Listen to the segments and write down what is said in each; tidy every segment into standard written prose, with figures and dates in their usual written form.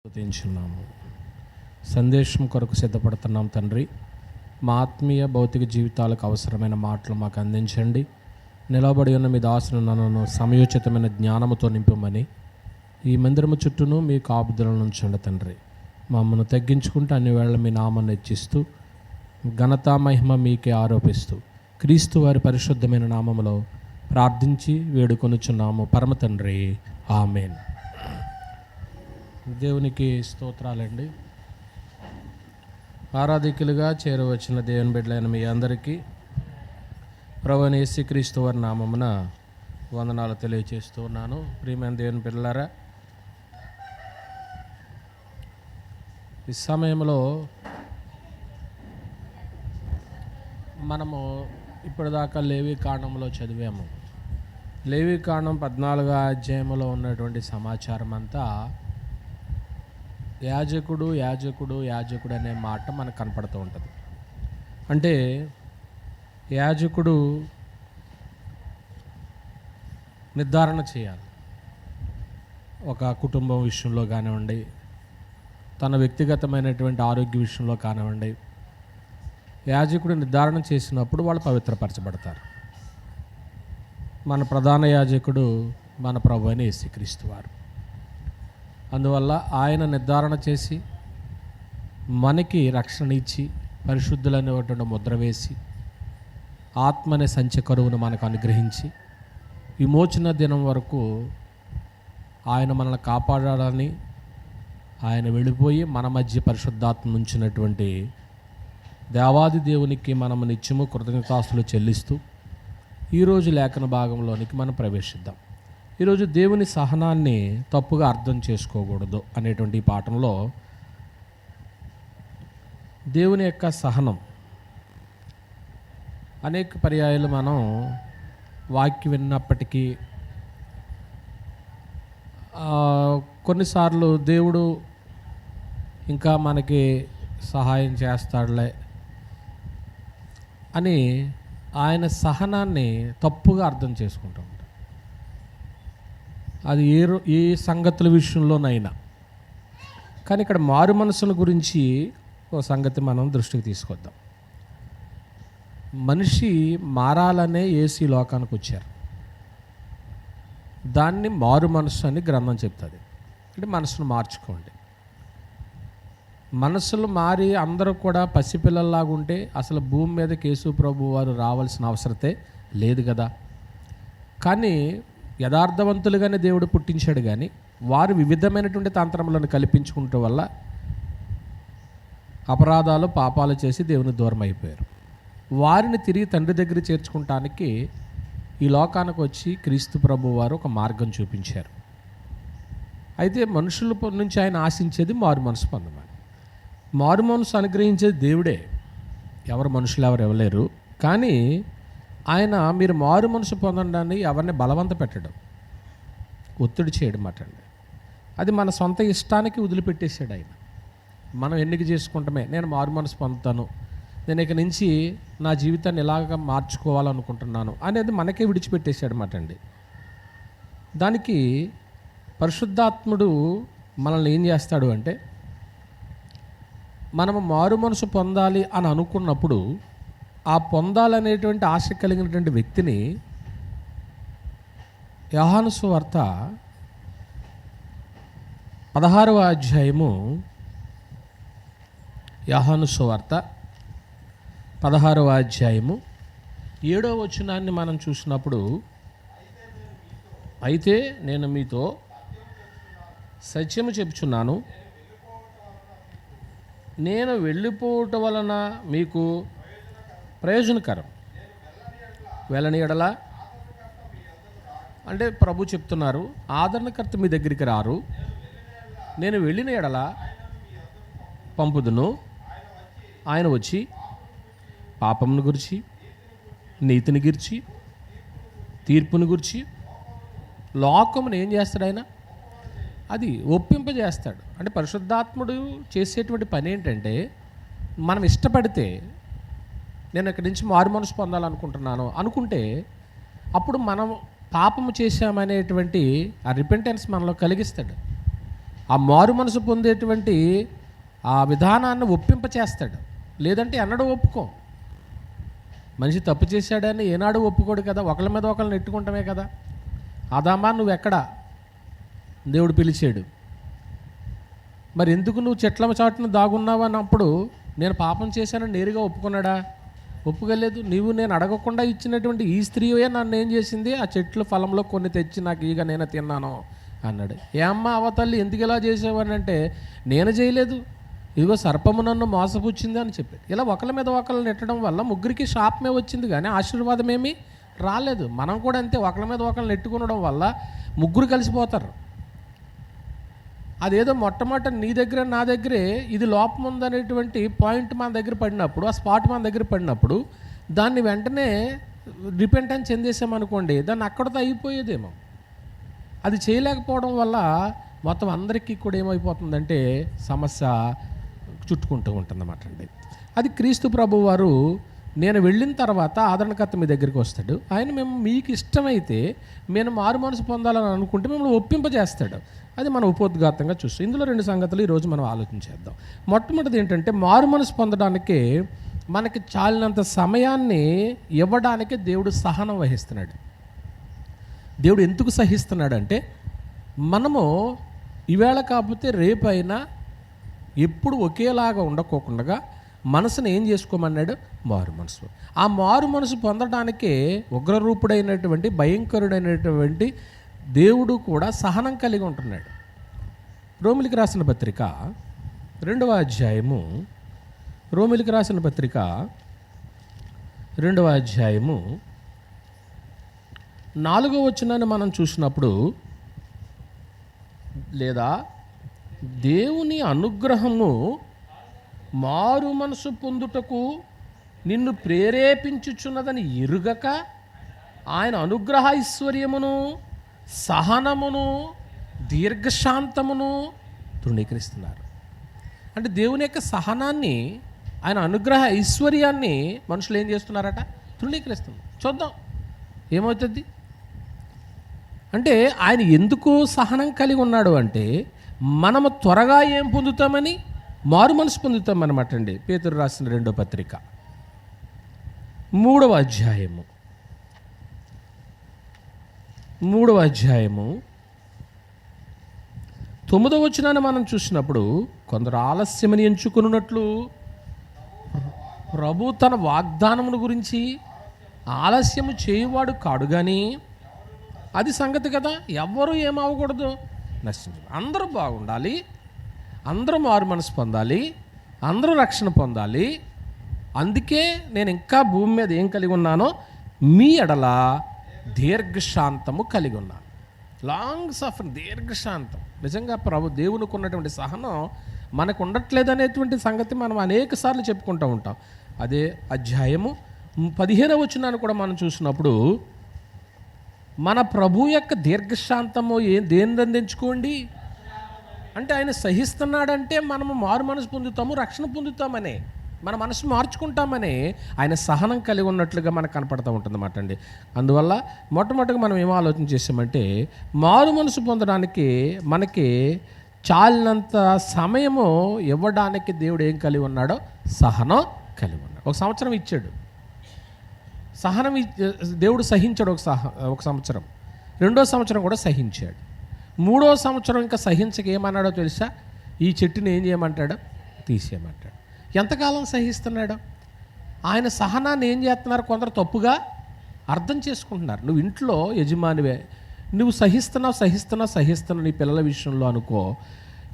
స్తుతించున్నాము. సందేశం కొరకు సిద్ధపడుతున్నాం తండ్రి. మా ఆత్మీయ భౌతిక జీవితాలకు అవసరమైన మాటలు మాకు అందించండి. నిలబడి ఉన్న మీ దాసును నన్ను సమయోచితమైన జ్ఞానముతో నింపమని ఈ మందిరము చుట్టూను మీ కాపుదలను ఉంచండి తండ్రి. మమ్మల్ని తగ్గించుకుంటూ అన్ని వేళ మీ నామాన్ని హెచ్చిస్తూ ఘనతా మహిమ మీకే ఆరోపిస్తూ క్రీస్తు వారి పరిశుద్ధమైన నామములో ప్రార్థించి వేడుకొనుచున్నాము పరమ తండ్రి. ఆమేన్. దేవునికి స్తోత్రాలండి. ఆరాధికులుగా చేరవచ్చిన దేవుని బిడ్డలైన మీ అందరికీ ప్రభువైన యేసుక్రీస్తు వారి నామమున వందనాలు తెలియజేస్తూ ఉన్నాను. ప్రియమైన దేవుని బిడ్డలారా, ఈ సమయంలో మనము ఇప్పటిదాకా లేవి కాండంలో చదివాము. లేవి కాండం 14వ అధ్యాయంలో ఉన్నటువంటి సమాచారం అంతా యాజకుడు యాజకుడు యాజకుడు అనే మాట మనకు కనపడుతూ ఉంటుంది. అంటే యాజకుడు నిర్ధారణ చేయాలి. ఒక కుటుంబం విషయంలో కానివ్వండి, తన వ్యక్తిగతమైనటువంటి ఆరోగ్య విషయంలో కానివ్వండి, యాజకుడు నిర్ధారణ చేసినప్పుడు వాళ్ళు పవిత్రపరచబడతారు. మన ప్రధాన యాజకుడు మన ప్రభువైన యేసుక్రీస్తు వారు. అందువల్ల ఆయన నిర్ధారణ చేసి మనకి రక్షణ ఇచ్చి పరిశుద్ధులనేటువంటి ముద్ర వేసి ఆత్మ అనే సంచకరువును మనకు అనుగ్రహించి విమోచన దినం వరకు ఆయన మనల్ని కాపాడాలని ఆయన వెళ్ళిపోయి మన మధ్య పరిశుద్ధాత్మ ఉంచినటువంటి దేవాది దేవునికి మనము నిత్యము కృతజ్ఞతాస్తులు చెల్లిస్తూ ఈరోజు లేఖన భాగంలోనికి మనం ప్రవేశిద్దాం. ఈరోజు దేవుని సహనాన్ని తప్పుగా అర్థం చేసుకోకూడదు అనేటువంటి ఈ పాఠంలో దేవుని యొక్క సహనం అనేక పర్యాయాలు మనం వాక్యం విన్నప్పటికీ కొన్నిసార్లు దేవుడు ఇంకా మనకి సహాయం చేస్తాడులే అని ఆయన సహనాన్ని తప్పుగా అర్థం చేసుకుంటాం. అది ఏ సంగతుల విషయంలోనైనా. కానీ ఇక్కడ మారు మనసుల గురించి ఒక సంగతి మనం దృష్టికి తీసుకొద్దాం. మనిషి మారాలనే యేసు లోకానికి వచ్చారు. దాన్ని మారు మనసు అని గ్రంథం చెప్తుంది. అంటే మనసును మార్చుకోండి. మనసులు మారి అందరూ కూడా పసిపిల్లల్లాగా ఉంటే అసలు భూమి మీదకి యేసు ప్రభు వారు రావాల్సిన అవసరతే లేదు కదా. కానీ యథార్థవంతులుగానే దేవుడు పుట్టించాడు. కానీ వారు వివిధమైనటువంటి తంత్రములను కల్పించుకుంటూ వల్ల అపరాధాలు పాపాలు చేసి దేవుని దూరం అయిపోయారు. వారిని తిరిగి తండ్రి దగ్గర చేర్చుకుంటానికి ఈ లోకానికి వచ్చి క్రీస్తు ప్రభు వారు ఒక మార్గం చూపించారు. అయితే మనుషుల నుంచి ఆయన ఆశించేది మారు మనసు పొందమని. మారు మనసు అనుగ్రహించేది దేవుడే, ఎవరు మనుషులు ఎవరు ఇవ్వలేరు. కానీ ఆయన మీరు మారు మనసు పొందడాన్ని ఎవరిని బలవంత పెట్టడం, ఒత్తిడి చేయడం అటండి. అది మన సొంత ఇష్టానికి వదిలిపెట్టేశాడు ఆయన. మనం ఎన్నిక చేసుకుంటామే, నేను మారు మనసు పొందుతాను, నేను ఇక నుంచి నా జీవితాన్ని ఇలాగ మార్చుకోవాలనుకుంటున్నాను అనేది మనకే విడిచిపెట్టేశాడు అన్నమాట. దానికి పరిశుద్ధాత్ముడు మనల్ని ఏం చేస్తాడు అంటే, మనము మారు మనసు పొందాలి అని అనుకున్నప్పుడు ఆ పొందాలనేటువంటి ఆశ కలిగినటువంటి వ్యక్తిని యోహాను సువార్త 16వ అధ్యాయము, యోహాను సువార్త 16వ అధ్యాయము 7వ వచనాన్ని మనం చూసినప్పుడు, అయితే నేను మీతో సత్యము చెప్పుచున్నాను, నేను వెళ్ళిపోవటం వలన మీకు ప్రయోజనకరం, వెళ్ళని ఎడల అంటే ప్రభు చెప్తున్నారు, ఆదరణకర్త మీ దగ్గరికి రారు, నేను వెళ్ళిన ఎడల పంపుదును, ఆయన వచ్చి పాపమును గురించి, నీతిని గురించి, తీర్పుని గురించి లోకమును ఏం చేస్తాడు ఆయన, అది ఒప్పింపజేస్తాడు. అంటే పరిశుద్ధాత్ముడు చేసేటువంటి పని ఏంటంటే, మనం ఇష్టపడితే నేను ఇక్కడి నుంచి మారు మనసు పొందాలనుకుంటున్నాను అనుకుంటే అప్పుడు మనం పాపము చేశామనేటువంటి ఆ రిపెంటెన్స్ మనలో కలిగిస్తాడు. ఆ మారు మనసు పొందేటువంటి ఆ విధానాన్ని ఒప్పింప చేస్తాడు. లేదంటే ఎన్నడూ ఒప్పుకో. మనిషి తప్పు చేశాడని ఏనాడు ఒప్పుకోడు కదా, ఒకళ్ళ మీద ఒకళ్ళని నెట్టుకుంటామే కదా. ఆదామా నువ్వెక్కడా, దేవుడు పిలిచాడు. మరి ఎందుకు నువ్వు చెట్ల చాటున దాగున్నావు అన్నప్పుడు నేను పాపం చేశానని నేరుగా ఒప్పుకున్నాడా? ఒప్పుకోలేదు. నీవు నేను అడగకుండా ఇచ్చినటువంటి ఈ స్త్రీయే నన్ను ఏం చేసింది, ఆ చెట్ల ఫలంలో కొన్ని తెచ్చి నాకు ఇక నేను తిన్నాను అన్నాడు. ఏ అమ్మ అవతల్లి ఎందుకు ఇలా చేసేవాడిని అంటే, నేను చేయలేదు, ఇదిగో సర్పము నన్ను మోసపుచ్చింది అని చెప్పాడు. ఇలా ఒకళ్ళ మీద ఒకళ్ళు నెట్టడం వల్ల ముగ్గురికి శాపమే వచ్చింది కానీ ఆశీర్వాదం ఏమీ రాలేదు. మనం కూడా అంతే, ఒకళ్ళ మీద ఒకళ్ళు నెట్టుకునడం వల్ల ముగ్గురు కలిసిపోతారు. అదేదో మొట్టమొదట నీ దగ్గర నా దగ్గరే ఇది లోపం ఉందనేటువంటి పాయింట్ మన దగ్గర పడినప్పుడు, ఆ స్పాట్ మన దగ్గర పడినప్పుడు దాన్ని వెంటనే రిపెంటెన్స్ చెందేసామనుకోండి, దాన్ని అక్కడితో అయిపోయేదేమో. అది చేయలేకపోవడం వల్ల మొత్తం అందరికీ కూడా ఏమైపోతుందంటే సమస్య చుట్టుకుంటూ ఉంటుందన్నమాట అండి. అది క్రీస్తు ప్రభు వారు నేను వెళ్ళిన తర్వాత ఆదరణకర్త మీ దగ్గరికి వస్తాడు. ఆయన మేము మీకు ఇష్టమైతే మేము మారు మనసు పొందాలని అనుకుంటే మిమ్మల్ని ఒప్పింపజేస్తాడు. అది మనం ఉపోద్ఘాతంగా చూస్తాం. ఇందులో 2 సంగతులు ఈరోజు మనం ఆలోచించేద్దాం. మొట్టమొదటిది ఏంటంటే, మారు మనసు పొందడానికి మనకి చాలినంత సమయాన్ని ఇవ్వడానికి దేవుడు సహనం వహిస్తున్నాడు. దేవుడు ఎందుకు సహిస్తున్నాడంటే, మనము ఈవేళ కాకపోతే రేపైనా ఎప్పుడు ఒకేలాగా ఉండకోకుండా మనసును ఏం చేసుకోమన్నాడు? మారు మనసు. ఆ మారు మనసు పొందడానికే ఉగ్రరూపుడైనటువంటి భయంకరుడైనటువంటి దేవుడు కూడా సహనం కలిగి ఉంటున్నాడు. రోమిలికి రాసిన పత్రిక 2వ అధ్యాయము, రోమిలికి రాసిన పత్రిక 2వ అధ్యాయము 4వ వచనాన్ని మనం చూసినప్పుడు, లేదా దేవుని అనుగ్రహము మారు మనసు పొందుటకు నిన్ను ప్రేరేపించుచున్నదని ఎరుగక ఆయన అనుగ్రహ ఐశ్వర్యమును సహనమును దీర్ఘశాంతమును తృణీకరిస్తున్నారు. అంటే దేవుని యొక్క సహనాన్ని, ఆయన అనుగ్రహ ఐశ్వర్యాన్ని మనుషులు ఏం చేస్తున్నారట? తృణీకరిస్తున్నారు. చూద్దాం ఏమవుతుంది. అంటే ఆయన ఎందుకు సహనం కలిగి ఉన్నాడు అంటే, మనము త్వరగా ఏం పొందుతామని? మారు మనసు పొందుతామన్నమాట అండి. పేతురు రాసిన 2వ పత్రిక 3వ అధ్యాయము 9వ వచనాన్ని మనం చూసినప్పుడు, కొందరు ఆలస్యమని ఎంచుకున్నట్లు ప్రభు తన వాగ్దానమును గురించి ఆలస్యము చేయువాడు కాడు కానీ, అది సంగతి కదా, ఎవ్వరూ ఏమవ్వకూడదు, నశించదు, అందరూ బాగుండాలి, అందరూ మారు మనసు పొందాలి, అందరూ రక్షణ పొందాలి. అందుకే నేను ఇంకా భూమి మీద ఏం కలిగి ఉన్నానో, మీ ఎడల దీర్ఘశాంతము కలిగి ఉన్నాను. లాంగ్ సఫరింగ్, దీర్ఘశాంతం. నిజంగా ప్రభు దేవునికి ఉన్నటువంటి సహనం మనకు ఉండట్లేదు అనేటువంటి సంగతి మనం అనేక సార్లు చెప్పుకుంటూ ఉంటాం. అదే అధ్యాయము 15వ వచనాన్ని కూడా మనం చూసినప్పుడు, మన ప్రభు యొక్క దీర్ఘశాంతము దేన్ని అందించుకోండి అంటే, ఆయన సహిస్తున్నాడంటే మనము మారు మనసు పొందుతాము, రక్షణ పొందుతామనే, మన మనసు మార్చుకుంటామని ఆయన సహనం కలిగి ఉన్నట్లుగా మనకు కనపడుతూ ఉంటుందన్నమాట అండి. అందువల్ల మొట్టమొదటిగా మనం ఏం ఆలోచన చేసామంటే, మారు మనసు పొందడానికి మనకి చాలినంత సమయము ఇవ్వడానికి దేవుడు ఏం కలిగి ఉన్నాడో? సహనం కలిగి ఉన్నాడు. 1 సంవత్సరం ఇచ్చాడు సహనం. దేవుడు సహించాడు ఒక సంవత్సరం. 2వ సంవత్సరం కూడా సహించాడు. 3వ సంవత్సరం ఇంకా సహించక ఏమన్నాడో తెలుసా? ఈ చెట్టుని ఏం చేయమంటాడు? తీసేయమంటాడు. ఎంతకాలం సహిస్తున్నాడు? ఆయన సహనాన్ని ఏం చేస్తున్నారు? కొందరు తప్పుగా అర్థం చేసుకుంటున్నారు. నువ్వు ఇంట్లో యజమానివే, నువ్వు సహిస్తున్నావు నీ పిల్లల విషయంలో అనుకో.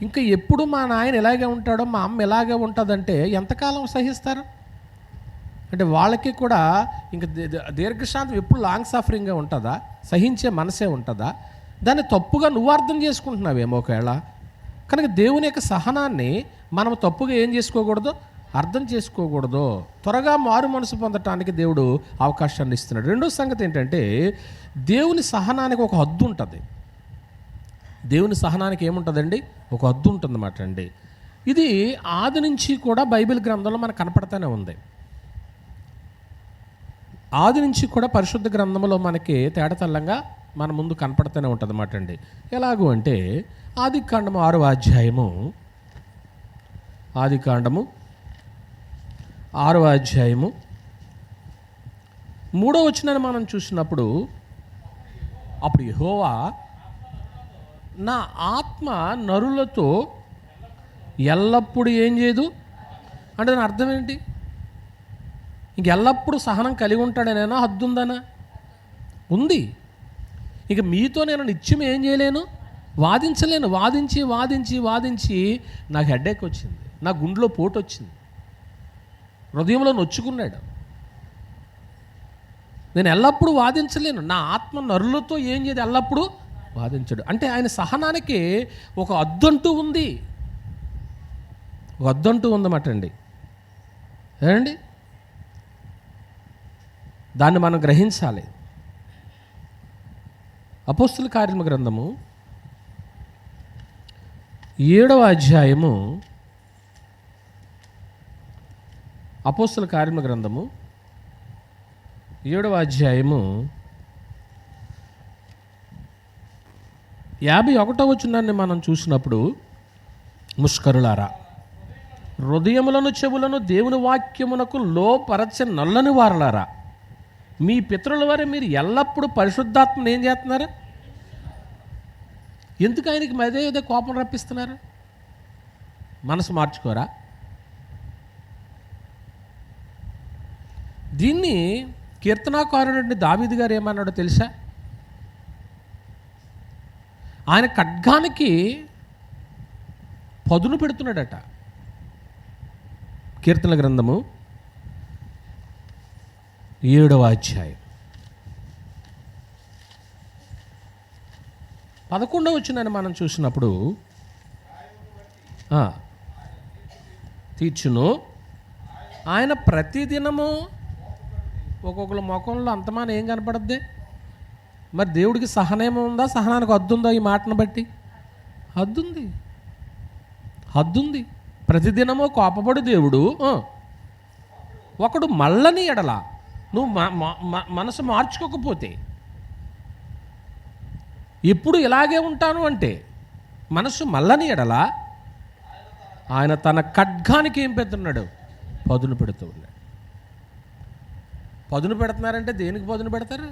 ఇంకా ఎప్పుడు మా నాయన ఎలాగే ఉంటాడో, మా అమ్మ ఎలాగే ఉంటుందంటే ఎంతకాలం సహిస్తారు? అంటే వాళ్ళకి కూడా ఇంకా దీర్ఘశాంతం ఎప్పుడు లాంగ్ సఫరింగ్గా ఉంటుందా? సహించే మనసే ఉంటుందా? దాన్ని తప్పుగా నువ్వు అర్థం చేసుకుంటున్నావేమో ఒకవేళ. కనుక దేవుని యొక్క సహనాన్ని మనం తప్పుగా ఏం చేసుకోకూడదు? అర్థం చేసుకోకూడదు. త్వరగా మారు మనసు పొందటానికి దేవుడు అవకాశాన్ని ఇస్తున్నాడు. 2వ సంగతి ఏంటంటే, దేవుని సహనానికి ఒక హద్దు ఉంటుంది. దేవుని సహనానికి ఏముంటుందండి? ఒక హద్దు ఉంటుందన్నమాట అండి. ఇది ఆది నుంచి కూడా బైబిల్ గ్రంథంలో మనకు కనపడతానే ఉంది. ఆది నుంచి కూడా పరిశుద్ధ గ్రంథంలో మనకి తేటతెల్లంగా మన ముందు కనపడుతూనే ఉంటుంది అన్నమాట అండి. ఎలాగూ అంటే ఆదికాండము 6వ అధ్యాయము 3వ వచనాన్ని మనం చూసినప్పుడు, అప్పుడు యెహోవా నా ఆత్మ నరులతో ఎల్లప్పుడూ ఏం చేయదు అంటే దాని అర్థం ఏంటి? ఇంక ఎల్లప్పుడూ సహనం కలిగి ఉంటాడనేనా? హద్దుందనా? ఉంది. ఇక మీతో నేను నిత్యం ఏం చేయలేను? వాదించలేను. వాదించి నాకు హెడేక్ వచ్చింది, నా గుండెలో పోటు వచ్చింది, హృదయంలో నొచ్చుకున్నాడు. నేను ఎల్లప్పుడూ వాదించలేను. నా ఆత్మ నరులతో ఏం చేయదు, ఎల్లప్పుడూ వాదించడు. అంటే ఆయన సహనానికి ఒక అద్దంటూ ఉంది, ఒక అద్దంటూ ఉందన్నమాట అండి. ఏమండి, దాన్ని మనం గ్రహించాలి. అపోస్తుల కార్యముల గ్రంథము 7వ అధ్యాయము, అపోస్తుల కార్యముల గ్రంథము 7వ అధ్యాయము 51వ వచనాన్ని మనం చూసినప్పుడు, ముష్కరులారా, హృదయములను చెవులను దేవుని వాక్యమునకు లోపరచ నల్లని వారలారా, మీ పితరుల వారే మీరు ఎల్లప్పుడూ పరిశుద్ధాత్మను ఏం చేస్తున్నారు? ఎందుకు ఆయనకి అదే కోపం రప్పిస్తున్నారు? మనసు మార్చుకోరా? దీన్ని కీర్తనాకారుడు దావీదు గారు ఏమన్నాడో తెలుసా? ఆయన ఖడ్గానికి పదును పెడుతున్నాడట. కీర్తన గ్రంథము 7వ అధ్యాయం 11వ వచనాన్ని మనం చూసినప్పుడు, తీర్చును ఆయన ప్రతిదినము ఒక్కొక్కరు ముఖంలో అంతమాన ఏం కనపడద్ది? మరి దేవుడికి సహనేమో ఉందా? సహనానికి హద్దుందా? ఈ మాటను బట్టి హద్దుంది. ప్రతిదినము కోపపడు దేవుడు. ఒకడు మళ్ళని ఎడల నువ్వు మనసు మార్చుకోకపోతే, ఎప్పుడు ఇలాగే ఉంటాను అంటే మనసు మళ్ళని ఎడల ఆయన తన ఖడ్గానికి ఏం పెడుతున్నాడు? పదును పెడుతూ ఉన్నాడు. పదును పెడుతున్నారంటే దేనికి పదును పెడతారు?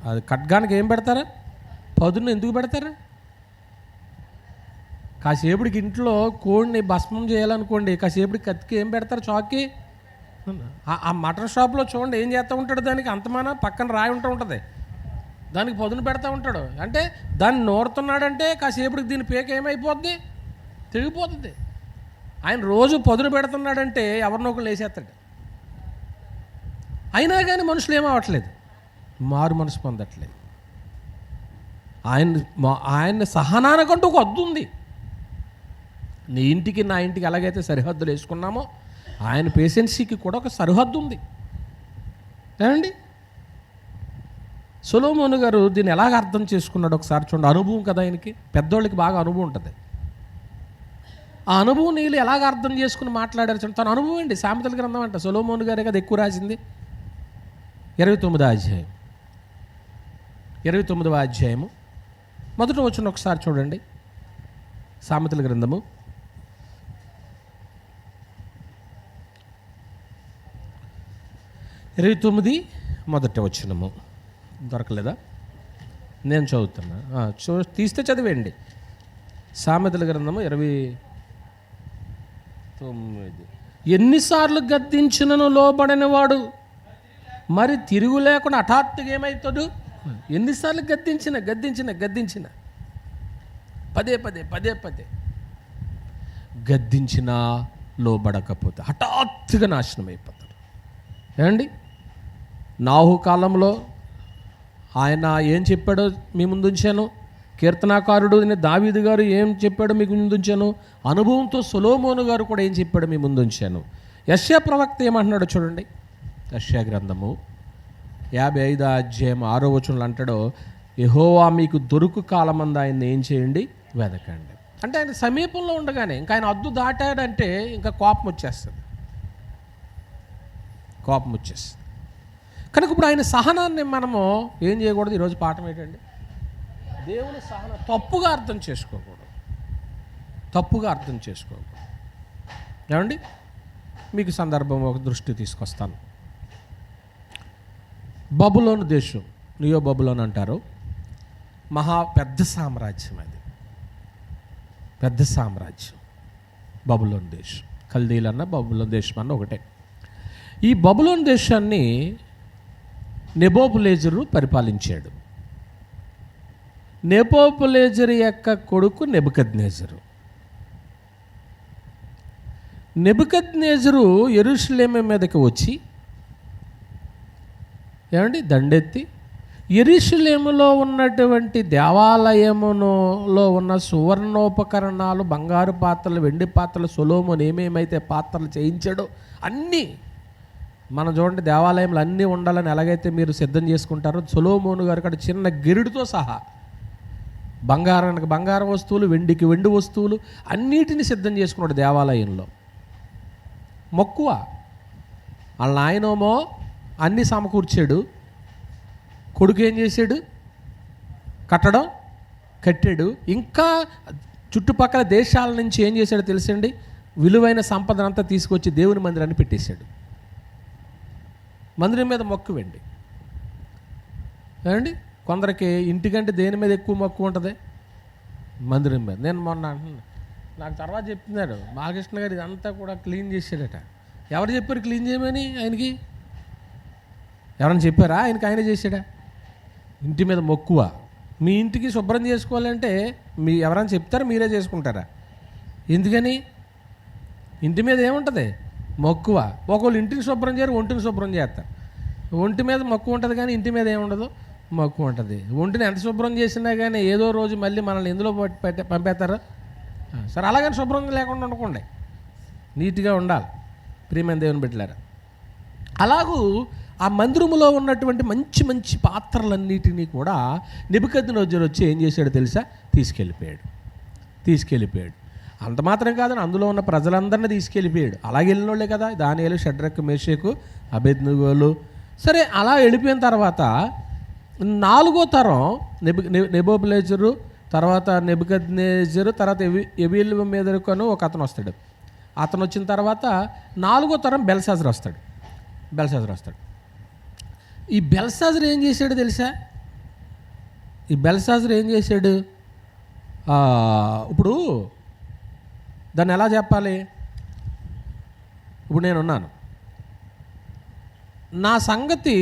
అది ఖడ్గానికి ఏం పెడతారా? పదును ఎందుకు పెడతారా? కాసేపుడికి ఇంట్లో కోడిని భస్మం చేయాలనుకోండి, కాసేపుడికి కత్తికి ఏం పెడతారు? చాక్కి. ఆ మటన్ షాప్లో చూడండి ఏం చేస్తూ ఉంటాడు, దానికి అంతమాన పక్కన రాయి ఉంటుంది, దానికి పదును పెడతా ఉంటాడు. అంటే దాన్ని నూరుతున్నాడంటే కాసేపుడికి దీని పేక ఏమైపోద్ది? తెగిపోతుంది. ఆయన రోజు పదును పెడుతున్నాడంటే ఎవరినొకరు వేసేస్తాడు. అయినా కానీ మనుషులు ఏమవట్లేదు, మారు మనసు పొందట్లేదు. ఆయన సహనానికంటూ ఒక హద్దు ఉంది. నీ ఇంటికి నా ఇంటికి ఎలాగైతే సరిహద్దులు వేసుకున్నామో, ఆయన పేషెన్సీకి కూడా ఒక సరిహద్దు ఉంది. ఏమండి, సొలొమోను గారు దీన్ని ఎలాగ అర్థం చేసుకున్నాడు ఒకసారి చూడండి. అనుభవం కదా ఆయనకి, పెద్దోళ్ళకి బాగా అనుభవం ఉంటుంది. ఆ అనుభవం నీళ్ళు ఎలాగ అర్థం చేసుకుని మాట్లాడారు చూడండి. తన అనుభవం అండి. సామెతల గ్రంథం అంట సొలొమోను గారే కదా ఎక్కువ రాసింది. 29వ అధ్యాయం 29వ అధ్యాయము మొదట వచనం ఒకసారి చూడండి. సామెతల గ్రంథము 29 మొదటి వచనము. దొరకలేదా? నేను చదువుతున్నా, తీస్తే చదివేయండి. సామెతల గ్రంథము 29. ఎన్నిసార్లు గద్దించినను లోబడని వాడు మరి తిరుగు లేకుండా హఠాత్తుగా ఏమవుతాడు? ఎన్నిసార్లు గద్దించిన పదే గద్దించినా లోబడకపోతే హఠాత్తుగా నాశనం అయిపోతాడు. ఏమండి, నాహు కాలంలో ఆయన ఏం చెప్పాడో మీ ముందు ఉంచాను. కీర్తనాకారుడు దావీదు గారు ఏం చెప్పాడో మీకు ముందు ఉంచాను. అనుభవంతో సొలొమోను గారు కూడా ఏం చెప్పాడో మీ ముందు ఉంచాను. యెషయా ప్రవక్త ఏమంటున్నాడో చూడండి. యెషయా గ్రంథము 55వ అధ్యాయం 6వ వచనంలో అంటాడు, యెహోవా మీకు దొరుకు కాలమందు ఆయన్ని ఏం చేయండి? వెదకండి. అంటే ఆయన సమీపంలో ఉండగానే ఇంకా ఆయన హద్దు దాటాడంటే ఇంకా కోపం వచ్చేస్తుంది. కనుక ఇప్పుడు ఆయన సహనాన్ని మనము ఏం చేయకూడదు. ఈరోజు పాఠం ఏంటండి? దేవుని సహనం తప్పుగా అర్థం చేసుకోకూడదు, తప్పుగా అర్థం చేసుకోకూడదు. ఏమండి, మీకు సందర్భం ఒక దృష్టి తీసుకొస్తాను. బబులోను దేశం, నియో బబులోన్ అంటారు, మహా పెద్ద సామ్రాజ్యం. అది పెద్ద సామ్రాజ్యం బబులోన్ దేశం. కల్దీలు అన్న బబులోన్ దేశం అన్న ఒకటే. ఈ బబులోన్ దేశాన్ని నెబోపులేజరు పరిపాలించాడు. నెబోపులేజరు యొక్క కొడుకు నెబుకద్నేజరు. నెబుకద్నేజరు యెరూషలేము మీదకి వచ్చి ఏమండి దండెత్తి యెరూషలేములో ఉన్నటువంటి దేవాలయములో ఉన్న సువర్ణోపకరణాలు, బంగారు పాత్రలు, వెండి పాత్రలు, సొలొమోను ఏమేమైతే పాత్రలు చేయించాడో అన్నీ, మనం చూడండి దేవాలయంలో అన్నీ ఉండాలని ఎలాగైతే మీరు సిద్ధం చేసుకుంటారో, సొలొమోను గారు ఇక్కడ చిన్న గిరుడుతో సహా బంగారానికి బంగారం వస్తువులు, వెండికి వెండి వస్తువులు అన్నిటినీ సిద్ధం చేసుకున్నాడు దేవాలయంలో. మక్కువ. వాళ్ళ నాయనేమో అన్నీ సమకూర్చాడు, కొడుకు ఏం చేశాడు? కట్టాడు. ఇంకా చుట్టుపక్కల దేశాల నుంచి ఏం చేశాడో తెలుసండి? విలువైన సంపదనంతా తీసుకొచ్చి దేవుని మందిరాన్ని పెట్టేశాడు. మందిరం మీద మక్కువండి. ఏమండి, కొందరికి ఇంటికంటే దేని మీద ఎక్కువ మక్కువ ఉంటుంది? మందిరం మీద. నేను మొన్న నాకు తర్వాత చెప్తున్నాడు బాలకృష్ణ గారు, ఇదంతా కూడా క్లీన్ చేశాడట. ఎవరు చెప్పారు క్లీన్ చేయమని? ఆయనకి ఎవరైనా చెప్పారా? ఆయనకి చేశాడా? ఇంటి మీద మక్కువ. మీ ఇంటికి శుభ్రం చేసుకోవాలంటే మీ ఎవరైనా చెప్తారా, మీరే చేసుకుంటారా? ఎందుకని? ఇంటి మీద ఏముంటుంది? మక్కువ. ఒకళ్ళు ఇంటిని శుభ్రం చేయరు, ఒంటిని శుభ్రం చేస్తారు. ఒంటి మీద మక్కువ ఉంటుంది కానీ ఇంటి మీద ఏముండదు, మక్కువ ఉంటుంది. ఒంటిని ఎంత శుభ్రం చేసినా కానీ ఏదో రోజు మళ్ళీ మనల్ని ఎందులో పంపేస్తారు. సరే, అలాగని శుభ్రం లేకుండా ఉండకండి, నీట్గా ఉండాలి ప్రియమైన దేవుని బిడ్డలారా. అలాగూ ఆ మందిరములో ఉన్నటువంటి మంచి మంచి పాత్రలన్నిటినీ కూడా నెబుకద్నెజరు వచ్చి ఏం చేశాడో తెలుసా? తీసుకెళ్ళిపోయాడు. అంత మాత్రం కాదని అందులో ఉన్న ప్రజలందరినీ తీసుకెళ్ళిపోయాడు. అలాగే వెళ్ళిన వాళ్ళే కదా దానియేలు, షడ్రకు, మేషకు, అబేద్నెగోలు. సరే, అలా వెళ్ళిపోయిన తర్వాత 4వ తరం నెబుకద్నెజరు, తర్వాత నెబుకద్నెజరు, తర్వాత ఎబీలు మీదకను ఒక అతను వస్తాడు. అతను వచ్చిన తర్వాత 4వ తరం బెల్షాజరు వస్తాడు. ఈ బెల్షాజరు ఏం చేశాడు తెలుసా? ఇప్పుడు దాన్ని ఎలా చెప్పాలి? ఇప్పుడు నేనున్నాను, నా సంగతి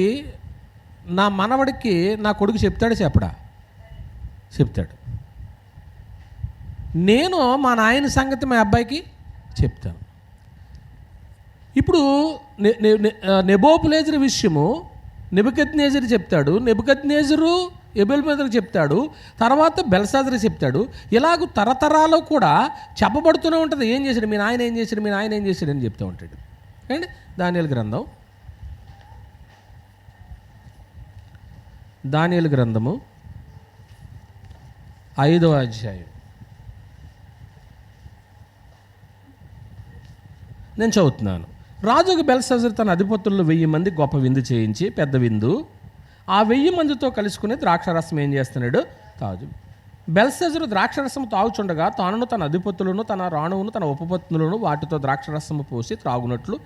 నా మనవడికి నా కొడుకు చెప్తాడు. నేను మా నాయన సంగతి మా అబ్బాయికి చెప్తాను. ఇప్పుడు నెబోపులేజరు విషయము నెబుకద్నెజరు చెప్తాడు, నెబుకద్నెజరు ఎబెల్ మీదకు చెప్తాడు, తర్వాత బెల్షాజరు చెప్తాడు. ఇలాగ తరతరాలు కూడా చెప్పబడుతూనే ఉంటుంది. ఏం చేశాడు మీ నాయన, ఏం చేశాడు అని చెప్తూ ఉంటాడు. అండి, దానియేలు గ్రంథము 5వ అధ్యాయం నేను చదువుతున్నాను. రాజుకు బెల్షాజరు తన అధిపతుల్లో 1000 మంది గొప్ప విందు చేయించి, పెద్ద విందు. ఆ 1000 మందితో కలుసుకుని ద్రాక్షరసం ఏం చేస్తున్నాడు? తాజు. బెల్షాజరు ద్రాక్షరసము తాగుచుండగా తానును తన అధిపతులను, తన రాణువును, తన ఉపపత్నులను వాటితో ద్రాక్షరసము పోసి త్రాగునట్లు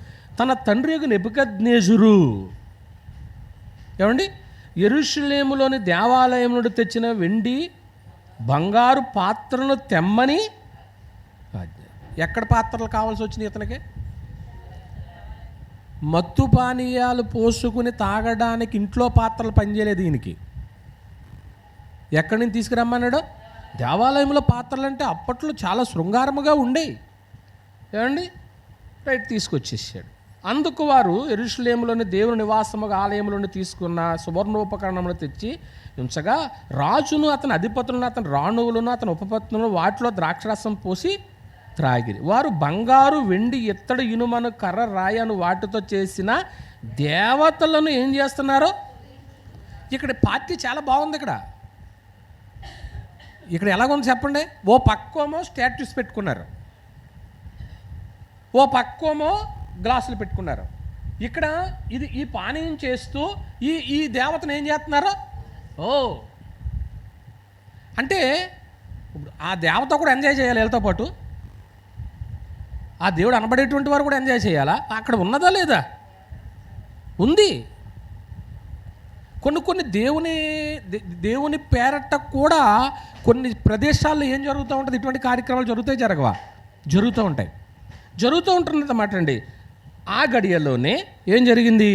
తన తండ్రి యొక్క నెబుకద్నెజరు ఏమండి యెరూషలేములోని దేవాలయం నుండి తెచ్చిన వెండి బంగారు పాత్రను తెమ్మని. ఎక్కడ పాత్రలు కావాల్సి వచ్చినాయి ఇతనికి? మత్తు పానీయాలు పోసుకుని తాగడానికి ఇంట్లో పాత్రలు పనిచేయలేదు ఈయనకి. ఎక్కడి నుంచి తీసుకురమ్మన్నాడు? దేవాలయంలో పాత్రలు అంటే అప్పట్లో చాలా శృంగారముగా ఉండేవి. ఏమండి, రైట్, తీసుకొచ్చేసాడు. అందుకు వారు యెరూషలేములోని దేవుని నివాసముగా ఆలయంలోని తీసుకున్న సువర్ణోపకరణములు తెచ్చి ఉంచగా రాజును, అతని అధిపతులను, అతని రాణువులను, అతని ఉపపత్నులను వాటిలో ద్రాక్షరసం పోసి త్రాగిరి. వారు బంగారు, వెండి, ఇత్తడి, ఇనుమను, కర్ర, రాయను వాటితో చేసిన దేవతలను ఏం చేస్తున్నారు? ఇక్కడ పార్టీ చాలా బాగుంది. ఇక్కడ ఎలాగుంది చెప్పండి? ఓ పక్కేమో స్టాట్యూస్ పెట్టుకున్నారు, ఓ పక్కేమో గ్లాసులు పెట్టుకున్నారు. ఇక్కడ ఈ పానీయం చేస్తూ ఈ దేవతను ఏం చేస్తున్నారు? ఓ అంటే ఇప్పుడు ఆ దేవత కూడా ఎంజాయ్ చేయాలి వీళ్ళతో పాటు, ఆ దేవుడు అనబడేటువంటి వారు కూడా ఎంజాయ్ చేయాలా? అక్కడ ఉన్నదా లేదా? ఉంది. కొన్ని దేవుని పేరట కూడా కొన్ని ప్రదేశాల్లో ఏం జరుగుతూ ఉంటుంది? ఇటువంటి కార్యక్రమాలు జరుగుతాయి జరగవా? జరుగుతూ ఉంటాయి. జరుగుతూ ఉంటున్నమాట అండి. ఆ గడియల్లోనే ఏం జరిగింది?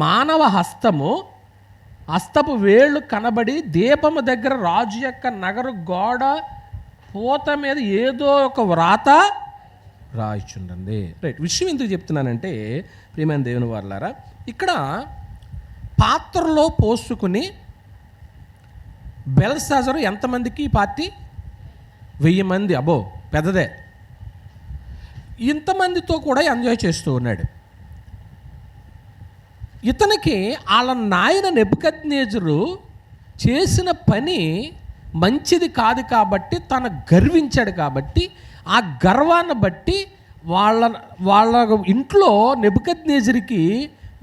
మానవ హస్తపు వేళ్ళు కనబడి దీపము దగ్గర రాజు యొక్క నగరు గోడ పూత మీద ఏదో ఒక వ్రాత రాయిచుండండి. రైట్. విషయం ఎందుకు చెప్తున్నానంటే ప్రియమైన దేవుని వారలారా, ఇక్కడ పాత్రలో పోసుకుని బెల్షాజరు ఎంతమందికి ఈ పార్టీ? 1000 మంది. అబ్బో పెద్దదే. ఇంతమందితో కూడా ఎంజాయ్ చేస్తూ ఉన్నాడు. ఇతనికి వాళ్ళ నాయన నెబుకద్నెజరు చేసిన పని మంచిది కాదు కాబట్టి తను గర్వించాడు. కాబట్టి ఆ గర్వాన్ని బట్టి వాళ్ళ ఇంట్లో నెబుకద్నెజరుకి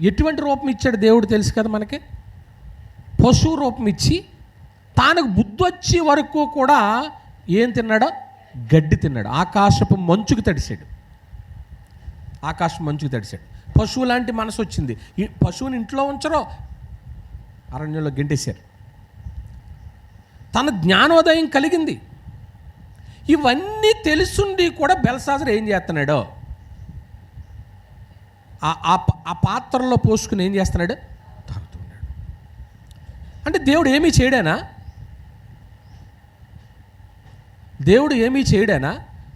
ఎటువంటి రూపం ఇచ్చాడు దేవుడు తెలుసు కదా మనకి. పశువు రూపం ఇచ్చి తానకు బుద్ధి వచ్చే వరకు కూడా ఏం తిన్నాడో? గడ్డి తిన్నాడు. ఆకాశపు మంచుకు తడిసాడు. పశువు లాంటి మనసు వచ్చింది. ఈ పశువుని ఇంట్లో ఉంచరో అరణ్యంలో గెంటేశారు. తన జ్ఞానోదయం కలిగింది. ఇవన్నీ తెలుసుండి కూడా బెల్షాజరు ఏం చేస్తున్నాడో ఆ పాత్రలో పోసుకుని ఏం చేస్తున్నాడు? తాగుతున్నాడు. అంటే దేవుడు ఏమీ చేయడానా?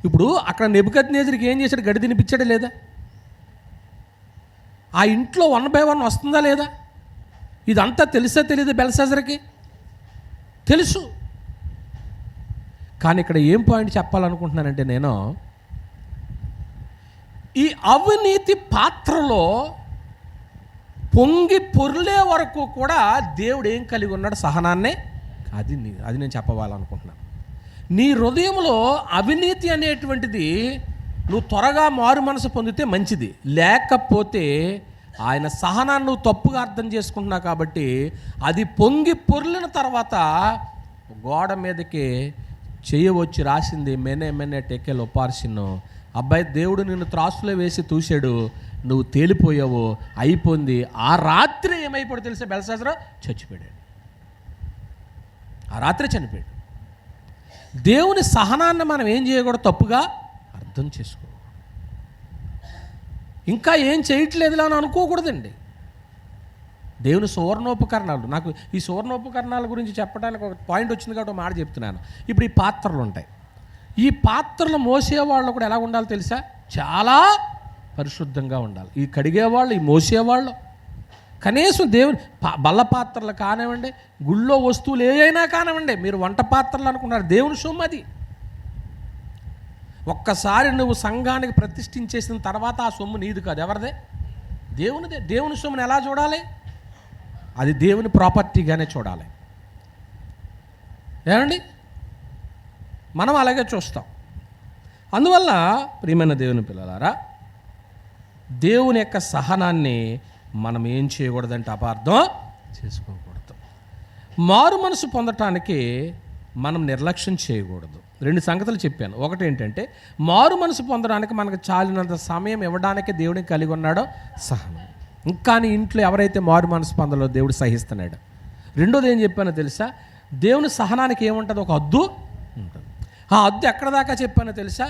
ఇప్పుడు అక్కడ నెబుకద్నెజరుకి ఏం చేశాడు? గడి తినిపించాడా లేదా? ఆ ఇంట్లో 1 by 1 వస్తుందా లేదా? ఇదంతా తెలుసా తెలీదు బెల్షాజర్కి? తెలుసు. కానీ ఇక్కడ ఏం పాయింట్ చెప్పాలనుకుంటున్నానంటే, నేను ఈ అవినీతి పాత్రలో పొంగి పొర్లే వరకు కూడా దేవుడు ఏం కలిగి ఉన్నాడు? సహనాన్నే. అది నేను చెప్పవాలనుకుంటున్నాను. నీ హృదయంలో అవినీతి అనేటువంటిది నువ్వు త్వరగా మారు మనసు పొందితే మంచిది. లేకపోతే ఆయన సహనాన్ని నువ్వు తప్పుగా అర్థం చేసుకుంటున్నావు. కాబట్టి అది పొంగి పొర్లిన తర్వాత గోడ మీదకి చేయవచ్చి రాసింది మెనే టెకెల్ ఒపార్సిన్. అబ్బాయి, దేవుడు నిన్ను త్రాసులో వేసి తూశాడు, నువ్వు తేలిపోయావు, అయిపోయింది. ఆ రాత్రి ఏమైపోయాడు తెలుసా? బెల్షాజరు చచ్చిపోయాడు. ఆ రాత్రి చనిపోయాడు. దేవుని సహనాన్ని మనం ఏం చేయకూడదు? తప్పుగా అర్థం చేసుకో. ఇంకా ఏం చేయట్లేదులా అని అనుకోకూడదండి. దేవుని సువర్ణోపకరణాలు, నాకు ఈ సువర్ణోపకరణాల గురించి చెప్పడానికి ఒక పాయింట్ వచ్చింది కాబట్టి ఒక మాట చెప్తున్నాను. ఇప్పుడు ఈ పాత్రలు ఉంటాయి. ఈ పాత్రలు మోసేవాళ్ళు కూడా ఎలా ఉండాలి తెలుసా? చాలా పరిశుద్ధంగా ఉండాలి. ఈ కడిగేవాళ్ళు, ఈ మోసేవాళ్ళు కనీసం దేవుని బల్ల పాత్రలు కానివ్వండి, గుళ్ళో వస్తువులు ఏవైనా కానివ్వండి, మీరు వంట పాత్రలు అనుకున్నారు, దేవుని సొమ్ము అది. ఒక్కసారి నువ్వు సంఘానికి ప్రతిష్ఠించేసిన తర్వాత ఆ సొమ్ము నీది కాదు, ఎవరిదే? దేవునిదే. దేవుని సొమ్ముని ఎలా చూడాలి? అది దేవుని ప్రాపర్టీగానే చూడాలి. ఏమండి? మనం అలాగే చూస్తాం. అందువల్ల ప్రియమైన దేవుని పిల్లలారా, దేవుని యొక్క సహనాన్ని మనం ఏం చేయకూడదంటే అపార్థం చేసుకోకూడదు. మారు మనసు పొందటానికి మనం నిర్లక్ష్యం చేయకూడదు. 2 సంగతులు చెప్పాను. ఒకటి ఏంటంటే, మారు మనసు పొందడానికి మనకు చాలినంత సమయం ఇవ్వడానికి దేవుడిని కలిగి ఉన్నాడో సహనం. ఇంకా నీ ఇంట్లో ఎవరైతే మారు మనసు పొందలో దేవుడు సహిస్తున్నాడు. రెండోది ఏం చెప్పానో తెలుసా? దేవుని సహనానికి ఏముంటుంది? ఒక హద్దు ఉంటుంది. ఆ హద్దు ఎక్కడ దాకా చెప్పానో తెలుసా?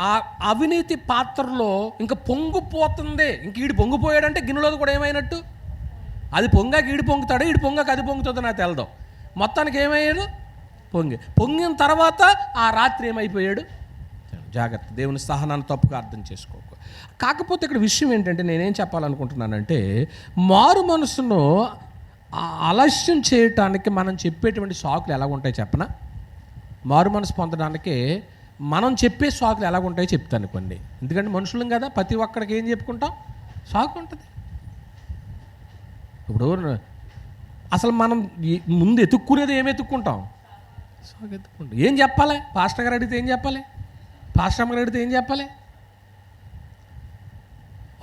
ఆ అవినీతి పాత్రలో ఇంకా పొంగిపోతుంది. ఇంక ఈడు పొంగిపోయాడంటే గిన్నెలోది కూడా ఏమైనట్టు? అది పొంగాక ఈడు పొంగుతాడు, ఈడు పొంగాక అది పొంగుతుందో నాకు తెలదు. మొత్తానికి ఏమయ్యాడు? పొంగిన తర్వాత ఆ రాత్రి ఏమైపోయాడు? జాగ్రత్త. దేవుని సహనాన్ని తప్పుగా అర్థం చేసుకోకు. కాకపోతే ఇక్కడ విషయం ఏంటంటే, నేనేం చెప్పాలనుకుంటున్నానంటే, మారు మనసును ఆలస్యం చేయటానికి మనం చెప్పేటువంటి సాకులు ఎలా ఉంటాయి చెప్పనా? మారు మనసు పొందడానికి మనం చెప్పే సాకులు ఎలా ఉంటాయో చెప్తాను కొన్ని. ఎందుకంటే మనుషులం కదా, ప్రతి ఒక్కడికి ఏం చెప్పుకుంటాం? సాకు ఉంటుంది. ఇప్పుడు అసలు మనం ముందు ఎత్తుక్కునేది ఏమి ఎత్తుక్కుంటాం? సాకు ఎత్తుక్కుంటాం. ఏం చెప్పాలి? పాస్టర్ గారు అడిగితే ఏం చెప్పాలి? పాస్టర్ అమ్మ గారు అడిగితే ఏం చెప్పాలి?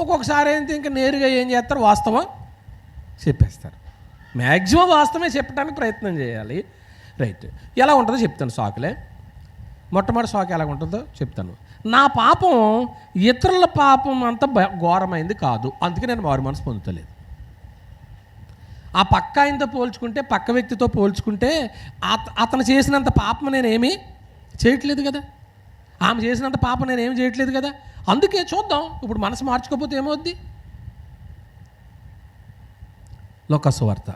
ఒక్కొక్కసారి అయితే ఇంకా నేరుగా ఏం చేస్తారు, వాస్తవం చెప్పేస్తారు. మ్యాక్సిమం వాస్తవమే చెప్పడానికి ప్రయత్నం చేయాలి. రైట్, ఎలా ఉంటుందో చెప్తాను. సాకులే మొట్టమొదటి సాకు ఎలా ఉంటుందో చెప్తాను. నా పాపం ఇతరుల పాపం అంత ఘోరమైంది కాదు, అందుకే నేను మారు మనసు పొందుతలేదు. ఆ పక్క ఆయనతో పోల్చుకుంటే, పక్క వ్యక్తితో పోల్చుకుంటే అతను చేసినంత పాపం నేనేమీ చేయట్లేదు కదా, ఆమె చేసినంత పాపం నేనేమి చేయట్లేదు కదా. అందుకే చూద్దాం, ఇప్పుడు మనసు మార్చుకోకపోతే ఏమవుద్ది. లోకాసు వార్త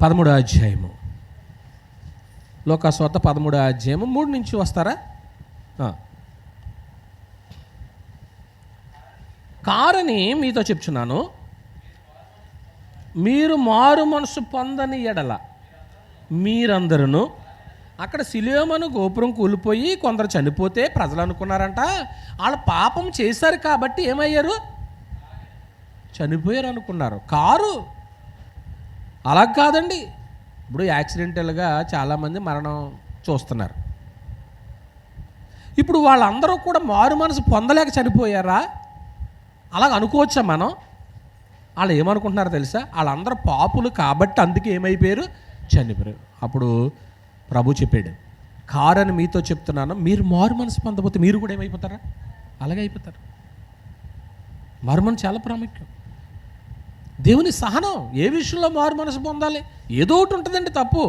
13వ అధ్యాయము, లోకాసు వార్త 13వ అధ్యాయము 3 నుంచి వస్తారా? కారని మీతో చెప్తున్నాను, మీరు మారు మనసు పొందని ఎడల మీరందరూ. అక్కడ సిలోమను గోపురం కూలిపోయి కొందరు చనిపోతే ప్రజలు అనుకున్నారంట వాళ్ళ పాపం చేశారు కాబట్టి ఏమయ్యారు, చనిపోయారు అనుకున్నారు. కారు అలా కాదండి. ఇప్పుడు యాక్సిడెంటల్గా చాలామంది మరణం చూస్తున్నారు. ఇప్పుడు వాళ్ళందరూ కూడా మారు మనసు పొందలేక చనిపోయారా? అలాగ అనుకోవచ్చా మనం? వాళ్ళు ఏమనుకుంటున్నారో తెలుసా, వాళ్ళందరూ పాపులు కాబట్టి అందుకే ఏమైపోయారు, చనిపోయారు. అప్పుడు ప్రభు చెప్పాడు, కారని మీతో చెప్తున్నాను, మీరు మారు మనసు పొందకపోతే మీరు కూడా ఏమైపోతారా, అలాగే అయిపోతారు. మారు మనసు చాలా ప్రాముఖ్యం. దేవుని సహనం. ఏ విషయంలో మారు మనసు పొందాలి? ఏదో ఒకటి ఉంటుందండి తప్పు.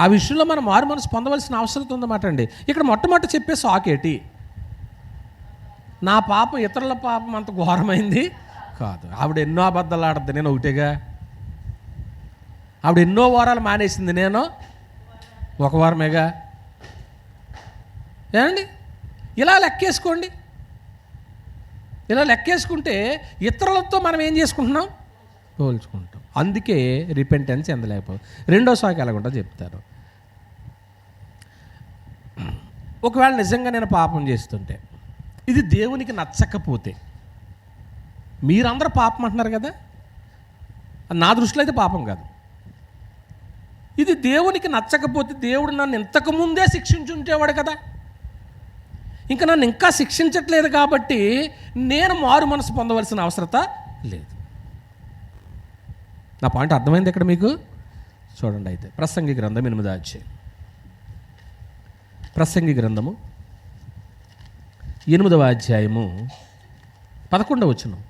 ఆ విషయంలో మనం మారు మనసు పొందవలసిన అవసరం ఉందన్నమాట అండి. ఇక్కడ మొట్టమొదటి చెప్పే సాకేటి, నా పాపం ఇతరుల పాపం అంత ఘోరమైంది కాదు. ఆవిడ ఎన్నో అబద్ధాలు ఆడుద్ది, నేను ఒకటేగా. ఆవిడ ఎన్నో వారాలు మానేసింది, నేను ఒక వారమేగా. ఏమండి, ఇలా లెక్కేసుకోండి. ఇలా లెక్కేసుకుంటే ఇతరులతో మనం ఏం చేసుకుంటున్నాం, పోల్చుకుంటాం. అందుకే రిపెంటెన్స్ ఎందలేకపోతే. రెండో సాకు ఎలాగుంటుందో చెప్తారు. ఒకవేళ నిజంగా నేను పాపం చేస్తుంటే, ఇది దేవునికి నచ్చకపోతే, మీరందరూ పాపం అంటున్నారు కదా, నా దృష్టిలో అయితే పాపం కాదు. ఇది దేవునికి నచ్చకపోతే దేవుడు నన్ను ఇంతకుముందే శిక్షించుంటేవాడు కదా, ఇంకా నన్ను ఇంకా శిక్షించట్లేదు కాబట్టి నేను మారు మనసు పొందవలసిన అవసరత లేదు. నా పాయింట్ అర్థమైంది ఇక్కడ మీకు? చూడండి. అయితే ప్రసంగి గ్రంథం 8వ అధ్యాయం, ప్రసంగి గ్రంథము 8వ అధ్యాయము 11వ వచనం.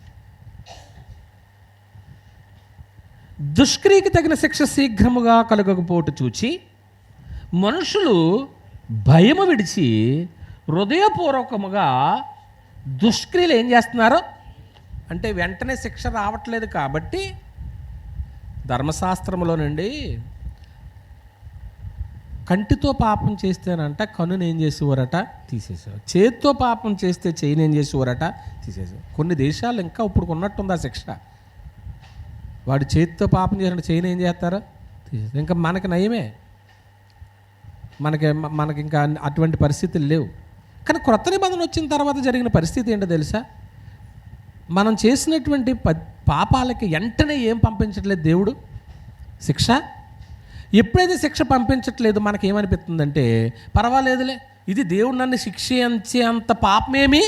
దుష్క్రియకి తగిన శిక్ష శీఘ్రముగా కలుగకపోటు చూచి మనుషులు భయము విడిచి హృదయపూర్వకముగా దుష్క్రియలు ఏం చేస్తున్నారు అంటే, వెంటనే శిక్ష రావట్లేదు కాబట్టి ధర్మశాస్త్రంలోనండి కంటితో పాపం చేస్తేనంట కన్నుని ఏం చేసేవారట, తీసేసేవారు. చేతితో పాపం చేస్తే చెయ్యిని ఏం చేసేవారట, తీసేసేవారు. కొన్ని దేశాలు ఇంకా ఇప్పుడు ఉన్నట్టుంది ఆ శిక్ష. వాడు చేతితో పాపం చేసిన చెయ్యిని ఏం చేస్తారో తీసేస్తారు. ఇంకా మనకి నయమే, మనకి ఇంకా అటువంటి పరిస్థితులు లేవు. కానీ క్రొత్త నిబంధన వచ్చిన తర్వాత జరిగిన పరిస్థితి ఏంటో తెలుసా, మనం చేసినటువంటి పాపాలకి వెంటనే ఏం పంపించట్లేదు దేవుడు, శిక్ష. ఎప్పుడైతే శిక్ష పంపించట్లేదు మనకేమనిపిస్తుందంటే, పర్వాలేదులే, ఇది దేవుడు నన్ను శిక్షించే అంత పాపమేమీ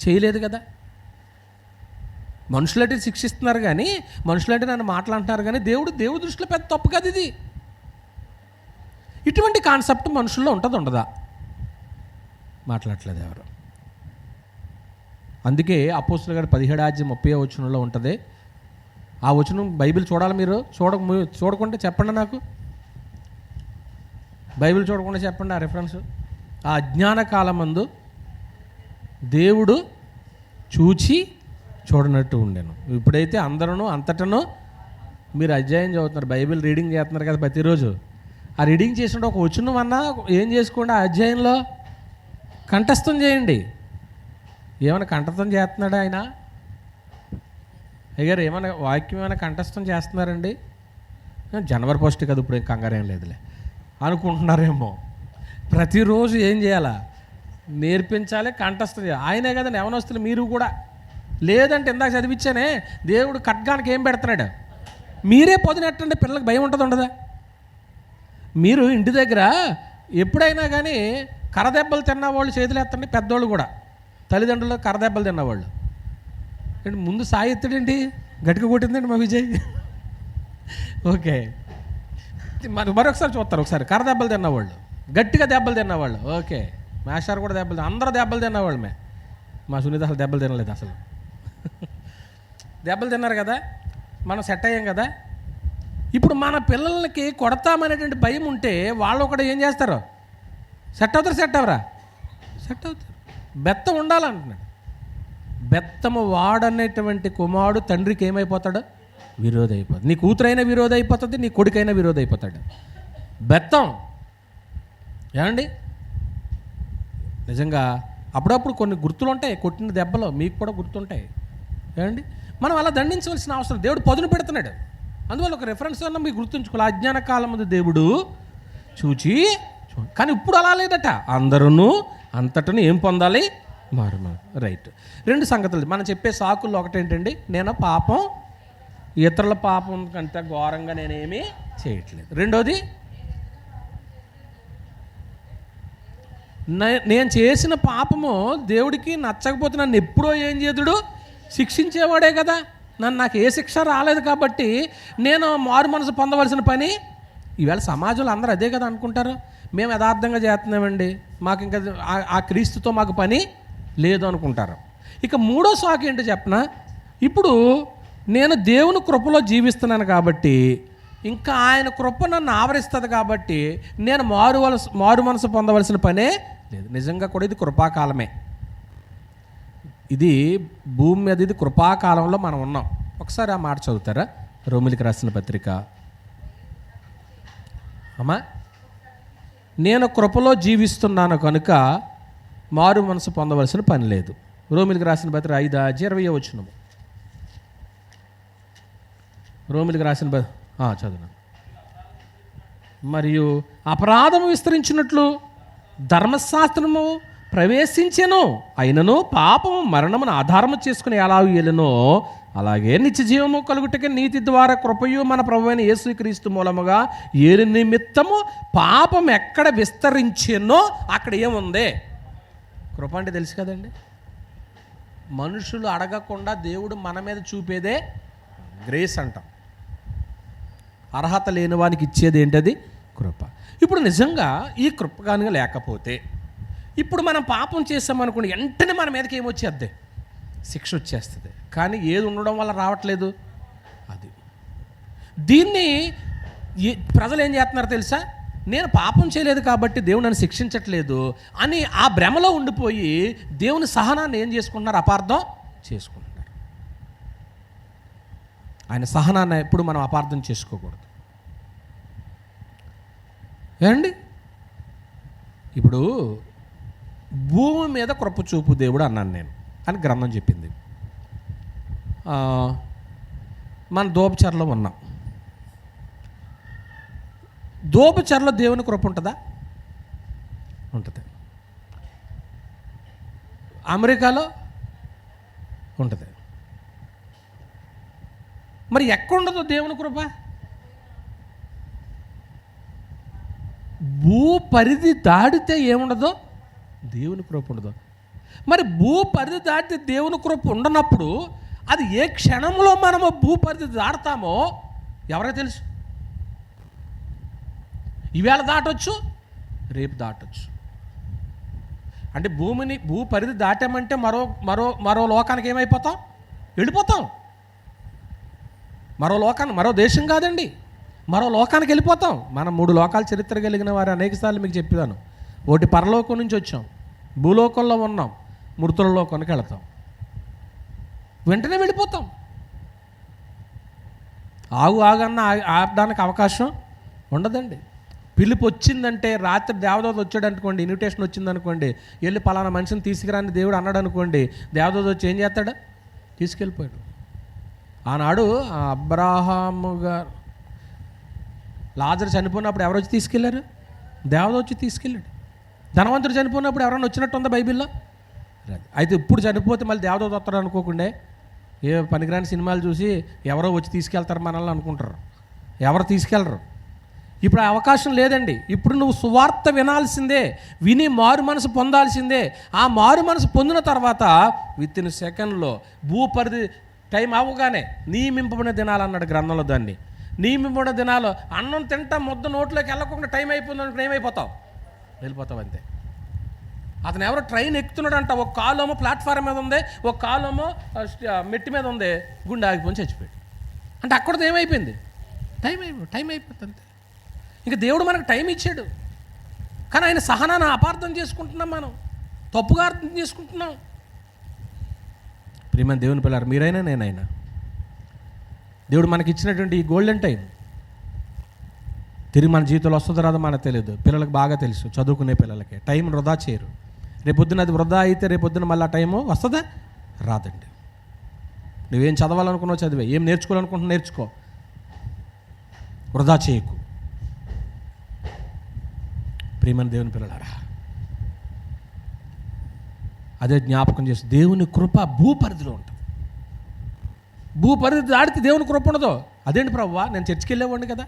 చేయలేదు కదా. మనుషులంటే శిక్షిస్తున్నారు కానీ, మనుషులంటే నన్ను మాట్లాడుతున్నారు కానీ దేవుడి దృష్టిలో పెద్ద తప్పు కదా ఇది. ఇటువంటి కాన్సెప్ట్ మనుషుల్లో ఉంటుంది, ఉండదా? మాట్లాడట్లేదు ఎవరు. అందుకే అపోస్తలుల గారు 17వ అధ్యాయం 30వ వచనంలో ఉంటుంది. ఆ వచనం బైబిల్ చూడాలి మీరు. చూడకుంటే చెప్పండి నాకు, బైబిల్ చూడకుండా చెప్పండి ఆ రిఫరెన్స్. ఆ అజ్ఞాన కాలమందు దేవుడు చూచి చూడనట్టు ఉండేను. ఇప్పుడైతే అందరూ అంతటను మీరు అధ్యాయం చదువుతున్నారు, బైబిల్ రీడింగ్ చేస్తున్నారు కదా ప్రతిరోజు. ఆ రీడింగ్ చేసినట్టు ఒక వచనం అన్నా ఏం చేసుకోండి, ఆ అధ్యాయంలో కంఠస్థం చేయండి. ఏమైనా కంఠస్థం చేస్తున్నాడా ఆయన? అయ్యారు ఏమైనా వాక్యం ఏమైనా కంఠస్థం చేస్తున్నారండి? జనవరి 1 కదా, ఇప్పుడు ఏం కంగారేం లేదులే అనుకుంటున్నారేమో. ప్రతిరోజు ఏం చేయాలా, నేర్పించాలి, కంఠస్థం చేయాలి. ఆయనే కదండి యవనస్తులు మీరు కూడా. లేదంటే ఇందాక చదివించానే, దేవుడు ఖడ్గానికి ఏం పెడుతున్నాడు, మీరే పొదినెట్టండి, పిల్లలకు భయం ఉంటుంది ఉండదా? మీరు ఇంటి దగ్గర ఎప్పుడైనా కానీ కర్రదెబ్బలు తిన్న వాళ్ళు చేతులు ఎత్తండి, పెద్దోళ్ళు కూడా. తల్లిదండ్రులు కర్రదెబ్బలు తిన్నవాళ్ళు. అంటే ముందు సాయి ఎత్తాడేంటి, గట్టిగా కొట్టిందండి మా విజయ్. ఓకే, మరొకసారి చూస్తారు. ఒకసారి కర్రదెబ్బలు తిన్నవాళ్ళు, గట్టిగా దెబ్బలు తిన్నవాళ్ళు. ఓకే, మాస్టర్ కూడా దెబ్బలు, అందరూ దెబ్బలు తిన్నవాళ్ళు. మా సునీత అసలు దెబ్బలు తినలేదు. అసలు దెబ్బలు తిన్నారు కదా, మనం సెట్ అయ్యాం కదా. ఇప్పుడు మన పిల్లలకి కొడతామనేటువంటి భయం ఉంటే వాళ్ళు ఒకటి ఏం చేస్తారు, సెట్ అవుతారు. సెట్ అవుతారు. బెత్తం ఉండాలంటున్నాడు. బెత్తము వాడనేటువంటి కుమారుడు తండ్రికి ఏమైపోతాడు, విరోధి అయిపోతాడు. నీ కూతురైనా విరోధి అయిపోతుంది, నీ కొడుకైనా విరోధి అయిపోతాడు. బెత్తం ఏమండి, నిజంగా అప్పుడప్పుడు కొన్ని గుర్తులు ఉంటాయి. కొట్టిన దెబ్బలో మీకు కూడా గుర్తుంటాయి ఏమండి. మనం అలా దండించవలసిన అవసరం, దేవుడు పదును పెడుతున్నాడు. అందువల్ల ఒక రిఫరెన్స్ అన్న మీకు గుర్తుంచుకోవాలి. అజ్ఞాన కాలం ముందు దేవుడు చూచి, కానీ ఇప్పుడు అలా లేదట. అందరూ అంతటను ఏం పొందాలి, మారు. రైట్. రెండు సంగతులు మనం చెప్పే సాకుల్లో ఒకటేంటండి, నేను పాపం ఇతరుల పాపం కంటే ఘోరంగా నేనేమీ చేయట్లేదు. రెండోది, నేను చేసిన పాపము దేవుడికి నచ్చకపోతే నన్ను ఎప్పుడో ఏం చేదుడు, శిక్షించేవాడే కదా. నాకు ఏ శిక్ష రాలేదు కాబట్టి నేను మారు మనసు పొందవలసిన పని. ఈవేళ సమాజంలో అందరూ అదే కదా అనుకుంటారు. మేము యథార్థంగా చేస్తున్నామండి, మాకు ఇంకా ఆ క్రీస్తుతో మాకు పని లేదు అనుకుంటారు. ఇక మూడో సాకు ఏంటో చెప్పనా, ఇప్పుడు నేను దేవుని కృపలో జీవిస్తున్నాను కాబట్టి, ఇంకా ఆయన కృప నన్ను ఆవరిస్తుంది కాబట్టి నేను మారు మనసు పొందవలసిన పనే లేదు. నిజంగా కూడా ఇది కృపాకాలమే. ఇది భూమి మీద ఇది కృపాకాలంలో మనం ఉన్నాం. ఒకసారి ఆ మాట చదువుతారా, రోమిలికి రాసిన పత్రిక. అమ్మా, నేను కృపలో జీవిస్తున్నాను కనుక మారు మనసు పొందవలసిన పని లేదు. రోమిలికి రాసిన పత్రిక 5:20 వచనము. రోమిలికి రాసిన చదువు. మరియు అపరాధము విస్తరించినట్లు ధర్మశాస్త్రము ప్రవేశించెను, అయినను పాపము మరణమును ఆధారము చేసుకుని ఎలా ఏలెనో అలాగే నిత్య జీవము కలుగుటకే నీతి ద్వారా కృపయు మన ప్రభువైన యేసుక్రీస్తు మూలముగా ఏలి నిమిత్తము పాపం ఎక్కడ విస్తరించెనో అక్కడ ఏముంది, కృప అంటే తెలుసు కదండి. మనుషులు అడగకుండా దేవుడు మన మీద చూపేదే గ్రేస్ అంటాం. అర్హత లేని వానికి ఇచ్చేది ఏంటది, కృప. ఇప్పుడు నిజంగా ఈ కృప కనుక లేకపోతే, ఇప్పుడు మనం పాపం చేస్తామనుకోండి, వెంటనే మన మీదకి ఏమొచ్చేద్ది, శిక్ష వచ్చేస్తుంది. కానీ ఏది ఉండడం వల్ల రావట్లేదు, అది. దీన్ని ప్రజలు ఏం చేస్తున్నారు తెలుసా, నేను పాపం చేయలేదు కాబట్టి దేవుడు నన్ను శిక్షించట్లేదు అని ఆ భ్రమలో ఉండిపోయి దేవుని సహనాన్ని ఏం చేసుకుంటున్నారు, అపార్థం చేసుకుంటున్నారు. ఆయన సహనాన్ని ఎప్పుడు మనం అపార్థం చేసుకోకూడదు ఏమండి. ఇప్పుడు భూమి మీద కృప చూపు దేవుడు అన్నాను నేను అని గ్రంథం చెప్పింది. మన దోపచర్లో ఉన్నాం. దోపచర్లో దేవుని కృప ఉంటుందా? ఉంటుంది. అమెరికాలో ఉంటుంది. మరి ఎక్కడుండదో దేవుని కృప? భూ పరిధి దాటితే ఏముండదో దేవుని కృప ఉండదు. మరి భూ పరిధి దాటితే దేవుని కృప ఉండనప్పుడు అది ఏ క్షణంలో మనము భూ పరిధి దాటుతామో ఎవరికి తెలుసు? ఈవేళ దాటొచ్చు, రేపు దాటొచ్చు. అంటే భూ పరిధి దాటామంటే మరో మరో మరో లోకానికి ఏమైపోతాం, వెళ్ళిపోతాం. మరో దేశం కాదండి, మరో లోకానికి వెళ్ళిపోతాం. మనం 3 లోకాల చరిత్ర కలిగిన వారు అనేకసార్లు మీకు చెప్పాను. ఒకటి పరలోకం నుంచి వచ్చాం, భూలోకంలో ఉన్నాం, మృతుల లోకానికి వెళతాం, వెంటనే వెళ్ళిపోతాం. ఆగన్నా ఆపడానికి అవకాశం ఉండదండి. పిలుపు వచ్చిందంటే, రాత్రి దేవదూత వచ్చాడు అనుకోండి, ఇన్విటేషన్ వచ్చిందనుకోండి, వెళ్ళి పలానా మనిషిని తీసుకురాని దేవుడు అన్నాడు అనుకోండి, దేవదూత వచ్చి ఏం చేస్తాడు, తీసుకెళ్ళిపోయాడు. ఆనాడు అబ్రాహాము గారు లాజరు చనిపోయినప్పుడు ఎవరు వచ్చి తీసుకెళ్ళారు? దేవదూత వచ్చి తీసుకెళ్ళాడు. ధనవంతుడు చనిపోయినప్పుడు ఎవరైనా వచ్చినట్టు ఉందా బైబిల్లో? అయితే ఇప్పుడు చనిపోతే మళ్ళీ దేవదూత వస్తాడు అనుకోకుండా ఏ పనికిరాని సినిమాలు చూసి ఎవరో వచ్చి తీసుకెళ్తారు మనల్ని అనుకుంటారు. ఎవరు తీసుకెళ్ళరు. ఇప్పుడు ఆ అవకాశం లేదండి. ఇప్పుడు నువ్వు సువార్త వినాల్సిందే, విని మారు మనసు పొందాల్సిందే. ఆ మారు మనసు పొందిన తర్వాత వితిన్ సెకండ్లో భూపరిధి టైం అవ్వగానే నియమింపబడిన దినాలు అన్నాడు గ్రంథంలో. దాన్ని నియమింపబడిన దినాలు అన్నం తింటా ముద్ద నోట్లోకి వెళ్ళకుండా టైం అయిపోయింది అనుకుని ఏమైపోతావు? వెళ్ళిపోతావు అంతే. అతను ఎవరో ట్రైన్ ఎక్కుతున్నాడంట, ఒక కాలేమో ప్లాట్ఫారం మీద ఉంది, ఒక కాలేమో మెట్టి మీద ఉంది, గుండె ఆగిపోయి చచ్చిపోయాడు. అంటే అక్కడతో ఏమైపోయింది? టైం అయిపోతుంది అంతే. ఇంకా దేవుడు మనకు టైం ఇచ్చాడు, కానీ ఆయన సహనాన్ని అపార్థం చేసుకుంటున్నాం, మనం తప్పుగా అర్థం చేసుకుంటున్నాం. ప్రియమైన దేవుని పిల్లలు, మీరైనా నేనైనా దేవుడు మనకి ఇచ్చినటువంటి ఈ గోల్డెన్ టైం తిరిగి మన జీవితంలో వస్తుందో రాదో మనకు తెలియదు. పిల్లలకు బాగా తెలుసు, చదువుకునే పిల్లలకి టైం వృధా చేయరు. రేపొద్దున అది వృధా అయితే రేపొద్దున మళ్ళీ ఆ టైము వస్తుందా? రాదండి. నువ్వేం చదవాలనుకున్నావు చదివే, ఏం నేర్చుకోవాలనుకుంటున్నావు నేర్చుకో, వృధా చేయకు. ప్రియమైన దేవుని పిల్లలారా, అదే జ్ఞాపకం చేసి దేవుని కృప భూపరిధిలో ఉంటుంది. భూపరిధి దాడితే దేవుని కృప ఉండదు. అదేంటి ప్రభువా, నేను చర్చికి వెళ్ళేవాడిని కదా,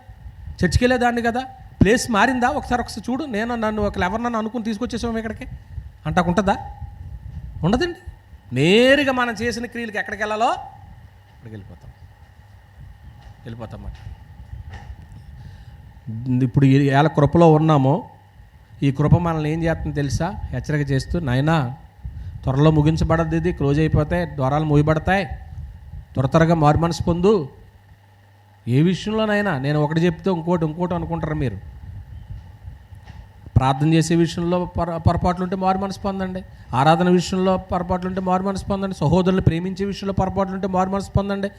చర్చికి వెళ్ళేదాన్ని కదా, ప్లేస్ మారిందా? ఒకసారి చూడు, నన్ను ఎవరినన్ను అనుకుని తీసుకొచ్చేసాము ఇక్కడికి అంటాకుంటుందా? ఉండదండి. నేరుగా మనం చేసిన క్రియలకి ఎక్కడికి వెళ్ళాలో అక్కడికి వెళ్ళిపోతాం. ఇప్పుడు ఏళ్ళ కృపలో ఉన్నామో, ఈ కృప మనల్ని ఏం చేస్తుందో తెలుసా? హెచ్చరిక చేస్తూ, నాయనా త్వరలో ముగించబడద్ది, ఇది క్లోజ్ అయిపోతాయి, ద్వారాలు మూయబడతాయి, త్వరగా మారు మనసు పొందు. ఏ విషయంలోనైనా నేను ఒకటి చెప్తే ఇంకోటి అనుకుంటారు మీరు. ప్రార్థన చేసే విషయంలో పొరపాట్లు ఉంటే మారు మనసు పొందండి, ఆరాధన విషయంలో పొరపాట్లు ఉంటే మారు మనసు పొందండి, సహోదరులు ప్రేమించే విషయంలో పొరపాట్లు ఉంటే మారు మనసు పొందండి,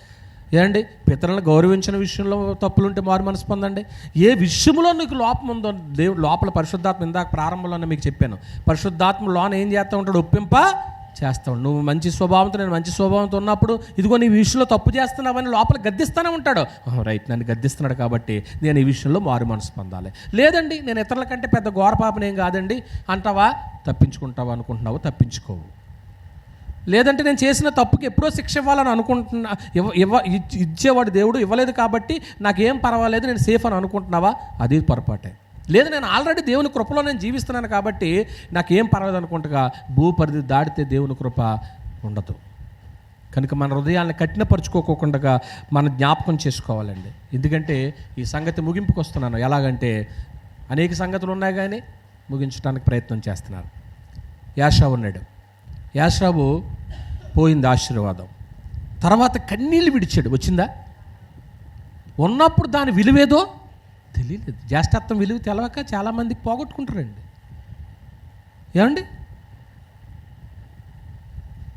ఏమండి పితరులను గౌరవించిన విషయంలో తప్పులుంటే మారు మనసు పొందండి. ఏ విషయంలో నీకు లోపం ఉందో దేవుడు లోపల పరిశుద్ధాత్మ, ఇందాక ప్రారంభంలోనే మీకు చెప్పాను, పరిశుద్ధాత్మ లోన ఏం చేస్తూ ఉంటాడు? ఒప్పింప చేస్తాడు. నువ్వు మంచి స్వభావంతో, నేను మంచి స్వభావంతో ఉన్నప్పుడు ఇదిగో నీ విషయంలో తప్పు చేస్తున్నావని లోపల గద్దిస్తూనే ఉంటాడు. రైట్, నన్ను గద్దిస్తున్నాడు కాబట్టి నేను ఈ విషయంలో మారు మనసు పొందాలి. లేదండి నేను ఇతరుల కంటే పెద్ద ఘోర పాపనేం కాదండి అంటావా, తప్పించుకుంటావా అనుకుంటున్నావు, తప్పించుకోవు. లేదంటే నేను చేసిన తప్పుకి ఎప్పుడో శిక్ష ఇవ్వాలని అనుకుంటున్నా, ఇచ్చేవాడు దేవుడు ఇవ్వలేదు కాబట్టి నాకేం పర్వాలేదు, నేను సేఫ్ అని అనుకుంటున్నావా, అది పొరపాటే. లేదు నేను ఆల్రెడీ దేవుని కృపలో నేను జీవిస్తున్నాను కాబట్టి నాకేం పర్వాలేదు అనుకుంటుగా, భూపరిధి దాటితే దేవుని కృప ఉండదు. కనుక మన హృదయాన్ని కఠినపరుచుకోకుండా మనం జ్ఞాపకం చేసుకోవాలండి. ఎందుకంటే ఈ సంగతి ముగింపుకు వస్తున్నాను. ఎలాగంటే అనేక సంగతులు ఉన్నాయి కానీ ముగించడానికి ప్రయత్నం చేస్తున్నాను. యాషావు ఉన్నాడు, యాషావు పోయింది ఆశీర్వాదం, తర్వాత కన్నీళ్ళు విడిచాడు, వచ్చిందా? ఉన్నప్పుడు దాని విలువేదో తెలియలేదు. జ్యేష్ఠత్వం విలువ తెలవక చాలామందికి పోగొట్టుకుంటారండి. ఏమండి,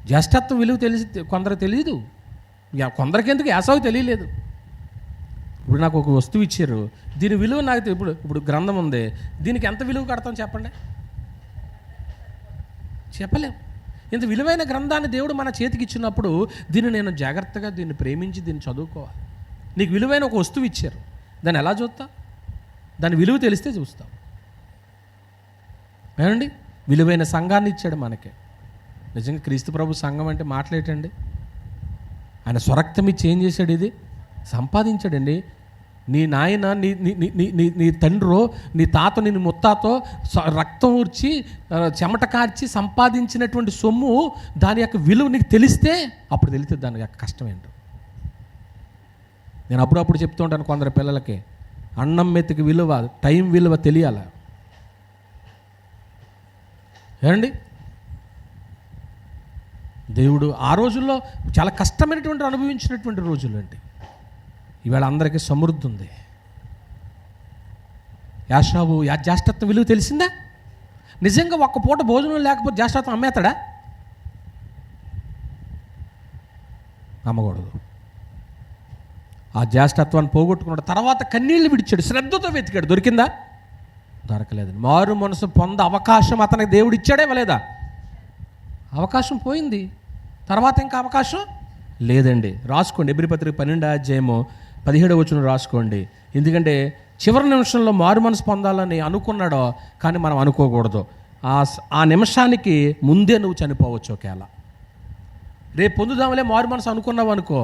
జ్యేష్ఠత్వం విలువ కొందరు తెలియదు, కొందరికి ఎందుకు యాసావు తెలియలేదు. ఇప్పుడు నాకు ఒక వస్తువు ఇచ్చారు, దీని విలువ నాకు ఇప్పుడు గ్రంథం ఉంది, దీనికి ఎంత విలువ కడతాం చెప్పండి? చెప్పలేము. ఇంత విలువైన గ్రంథాన్ని దేవుడు మన చేతికి ఇచ్చినప్పుడు దీన్ని నేను జాగ్రత్తగా దీన్ని ప్రేమించి దీన్ని చదువుకోవాలి. నీకు విలువైన ఒక వస్తువు ఇచ్చారు, దాన్ని ఎలా చూస్తా? దాని విలువ తెలిస్తే చూస్తాం. ఏమండి, విలువైన సంఘాన్ని ఇచ్చాడు మనకి. నిజంగా క్రీస్తు ప్రభు సంఘం అంటే మాట్లాడేటండి, ఆయన స్వరక్తం ఇచ్చి ఏం చేశాడు? ఇది సంపాదించాడండి. నీ నాయన నీ తండ్రో నీ తాత నీ ముత్తాతో రక్తం ఊర్చి చెమట కార్చి సంపాదించినటువంటి సొమ్ము, దాని యొక్క విలువ నీకు తెలిస్తే అప్పుడు తెలుస్తుంది దాని యొక్క కష్టం ఏంటో. నేను అప్పుడప్పుడు చెప్తూ ఉంటాను కొందరు పిల్లలకి, అన్నం మెతుకు విలువ, టైం విలువ తెలియాల. ఏమండి, దేవుడు ఆ రోజుల్లో చాలా కష్టమైనటువంటి అనుభవించినటువంటి రోజులు అండి. ఈవేళ అందరికీ సమృద్ధి ఉంది. యాషావు జ్యేష్ఠత్వం విలువ తెలిసిందా? నిజంగా ఒక్క పూట భోజనం లేకపోతే జ్యేష్ఠత్వం అమ్మేస్తాడా? అమ్మకూడదు. ఆ జ్యేష్ఠత్వాన్ని పోగొట్టుకున్నాడు. తర్వాత కన్నీళ్లు విడిచాడు, శ్రద్ధతో వెతికాడు, దొరికిందా? దొరకలేదు. మారు మనసు పొంద అవకాశం అతనికి దేవుడు ఇచ్చాడే ఇవ్వలేదా? అవకాశం పోయింది. తర్వాత ఇంకా అవకాశం లేదండి. రాసుకోండి, ఎబ్రీ పత్రిక 12:17 రాసుకోండి. ఎందుకంటే చివరి నిమిషంలో మారు మనసు పొందాలని అనుకున్నాడో, కానీ మనం అనుకోకూడదు. ఆ నిమిషానికి ముందే నువ్వు చనిపోవచ్చు. ఒకవేళ రేపు పొందుదామలే మారు మనసు అనుకున్నావు అనుకో,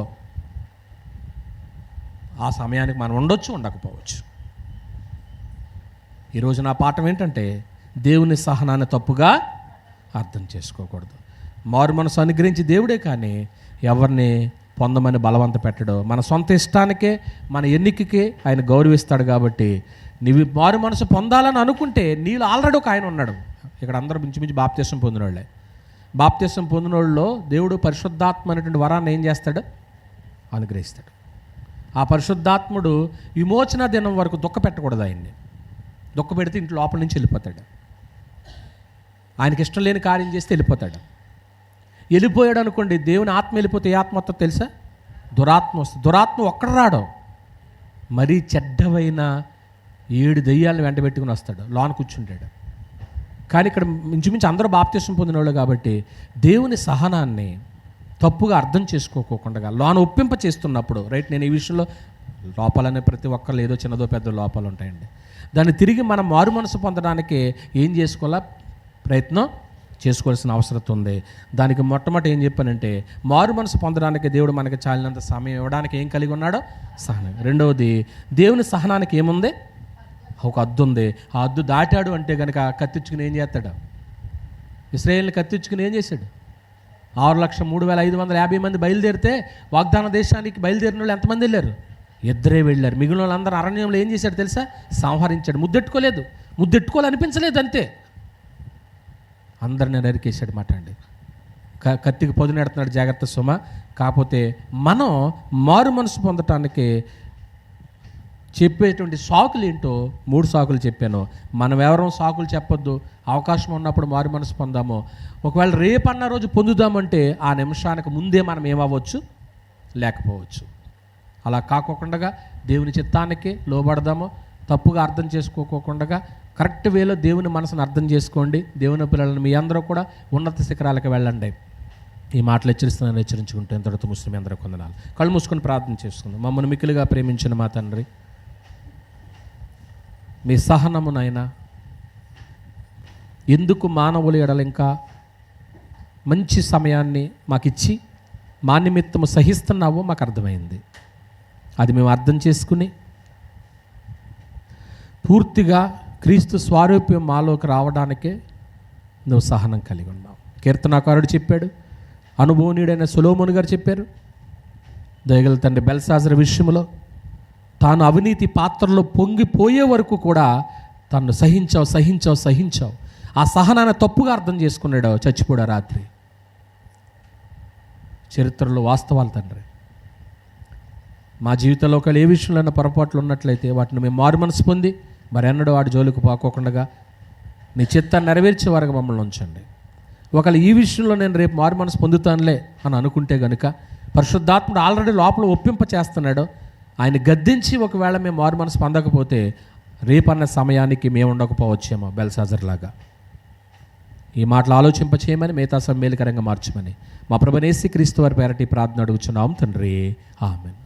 ఆ సమయానికి మనం ఉండొచ్చు, ఉండకపోవచ్చు. ఈరోజు నా పాఠం ఏంటంటే దేవుని సహనాన్ని తప్పుగా అర్థం చేసుకోకూడదు. మారు మనసు అనుగ్రహించి దేవుడే కానీ ఎవరిని పొందమని బలవంత పెట్టడు. మన సొంత ఇష్టానికే, మన ఎన్నికకే ఆయన గౌరవిస్తాడు. కాబట్టి నీవు మారు మనసు పొందాలని అనుకుంటే నీళ్ళు ఆల్రెడీ ఒక ఆయన ఉన్నాడు. ఇక్కడ అందరూ మించుమించి బాప్తిసం పొందిన వాళ్ళే. బాప్తిసం పొందిన వాళ్ళలో దేవుడు పరిశుద్ధాత్మ అనేటువంటి వరాన్ని ఏం చేస్తాడు? అనుగ్రహిస్తాడు. ఆ పరిశుద్ధాత్ముడు విమోచన దినం వరకు దుఃఖ పెట్టకూడదు. ఆయన్ని దుఃఖ పెడితే ఇంట్లో లోపల నుంచి వెళ్ళిపోతాడు. ఆయనకి ఇష్టం లేని కార్యం చేస్తే వెళ్ళిపోతాడు. వెళ్ళిపోయాడు అనుకోండి, దేవుని ఆత్మ వెళ్ళిపోతే ఏ ఆత్మ వస్తుందో తెలుసా? దురాత్మ వస్తుంది. దురాత్మ ఒక్కడ రాడు, మరీ చెడ్డవైన 7 దెయ్యాలను వెంట పెట్టుకుని వస్తాడు, లోన కూర్చుంటాడు. కానీ ఇక్కడ మించుమించి అందరూ బాప్తిసం పొందిన వాళ్ళు కాబట్టి దేవుని సహనాన్ని తప్పుగా అర్థం చేసుకోకుండా లోన ఒప్పింప చేస్తున్నప్పుడు, రైట్, నేను ఈ విషయంలో లోపాలనే ప్రతి ఒక్కరు ఏదో చిన్నదో పెద్ద లోపాలు ఉంటాయండి. దాన్ని తిరిగి మనం మారు మనసు పొందడానికి ఏం చేసుకోవాలా? ప్రయత్నం చేసుకోవాల్సిన అవసరం ఉంది. దానికి మొట్టమొదటి ఏం చెప్పానంటే, మారు మనసు పొందడానికి దేవుడు మనకి చాలినంత సమయం ఇవ్వడానికి ఏం కలిగి ఉన్నాడో? సహనం. రెండవది, దేవుని సహనానికి ఏముంది? ఒక హద్దు ఉంది. ఆ హద్దు దాటాడు అంటే కనుక కత్తిచ్చుకుని ఏం చేస్తాడు? ఇశ్రాయేలుని కత్తిచ్చుకుని ఏం చేశాడు? 6,03,550 మంది బయలుదేరితే వాగ్దాన దేశానికి బయలుదేరిన వాళ్ళు ఎంతమంది వెళ్ళారు? 2 వెళ్ళారు. మిగిలిన వాళ్ళందరూ అరణ్యంలో ఏం చేశాడు తెలుసా? సంహరించాడు. ముద్దెట్టుకోలేదు, ముద్దెట్టుకోవాలనిపించలేదు, అంతే. అందరిని నరికేశాడు మాట అండి. కత్తికి పొదునెడుతున్నాడు, జాగ్రత్త సుమ. కాకపోతే మనం మారు మనసు పొందటానికి చెప్పేటువంటి సాకులు ఏంటో 3 సాకులు చెప్పాను. మనం ఎవరో సాకులు చెప్పొద్దు. అవకాశం ఉన్నప్పుడు మారు మనసు పొందాము. ఒకవేళ రేపన్న రోజు పొందుదామంటే ఆ నిమిషానికి ముందే మనం ఏమవ్వచ్చు? లేకపోవచ్చు. అలా కాకోకుండా దేవుని చిత్తానికి లోబడదాము. తప్పుగా అర్థం చేసుకోకుండా కరెక్ట్ వేలో దేవుని మనసును అర్థం చేసుకోండి. దేవుని పిల్లలను మీ అందరూ కూడా ఉన్నత శిఖరాలకు వెళ్ళండి. ఈ మాటలు హెచ్చరించుకుంటే ఎంతటితో ముస్లిం అందరూ కొందనాలు. కళ్ళు మూసుకొని ప్రార్థన చేసుకుందాం. మమ్మల్ని మిక్కిలిగా ప్రేమించిన మా తండ్రి, మీ సహనమునైనా ఎందుకు మానవులు ఎడల ఇంకా మంచి సమయాన్ని మాకిచ్చి మా నిమిత్తము సహిస్తున్నావో మాకు అర్థమైంది. అది మేము అర్థం చేసుకుని పూర్తిగా క్రీస్తు స్వారూప్యం మాలోకి రావడానికే నువ్వు సహనం కలిగి ఉన్నావు. కీర్తనాకారుడు చెప్పాడు, అనుభవనీయుడైన సొలొమోను గారు చెప్పారు, దయగల తండ్రి బెల్షాజరు విషయంలో తాను అవినీతి పాత్రలో పొంగిపోయే వరకు కూడా తను సహించావు. ఆ సహనాన్ని తప్పుగా అర్థం చేసుకున్నాడు, చచ్చిపోడా రాత్రి. చరిత్రలో వాస్తవాలు తండ్రి. మా జీవితంలో ఒకవేళ ఏ విషయంలో పొరపాట్లు ఉన్నట్లయితే వాటిని మేము మారు మనసు పొంది మరి ఎన్నడూ వాడి జోలికి పోకోకుండా నీ చిత్తాన్ని నెరవేర్చే వారికి మమ్మల్ని ఉంచండి. ఒకవేళ ఈ విషయంలో నేను రేపు మారు మనసు పొందుతానులే అని అనుకుంటే కనుక పరిశుద్ధాత్ముడు ఆల్రెడీ లోపల ఒప్పింప చేస్తున్నాడు. ఆయన గద్దించి ఒకవేళ మేము మారు మనసు పొందకపోతే రేపన్న సమయానికి మేము ఉండకపోవచ్చేమో బెల్షాజర్ లాగా. ఈ మాటలు ఆలోచింప చేయమని, మిగతా సమ్మేళకరంగా మార్చమని మా ప్రభువైన యేసు క్రీస్తు వారి పేరటి ప్రార్థన అడుగుచున్నాం తండ్రి. ఆమేన్.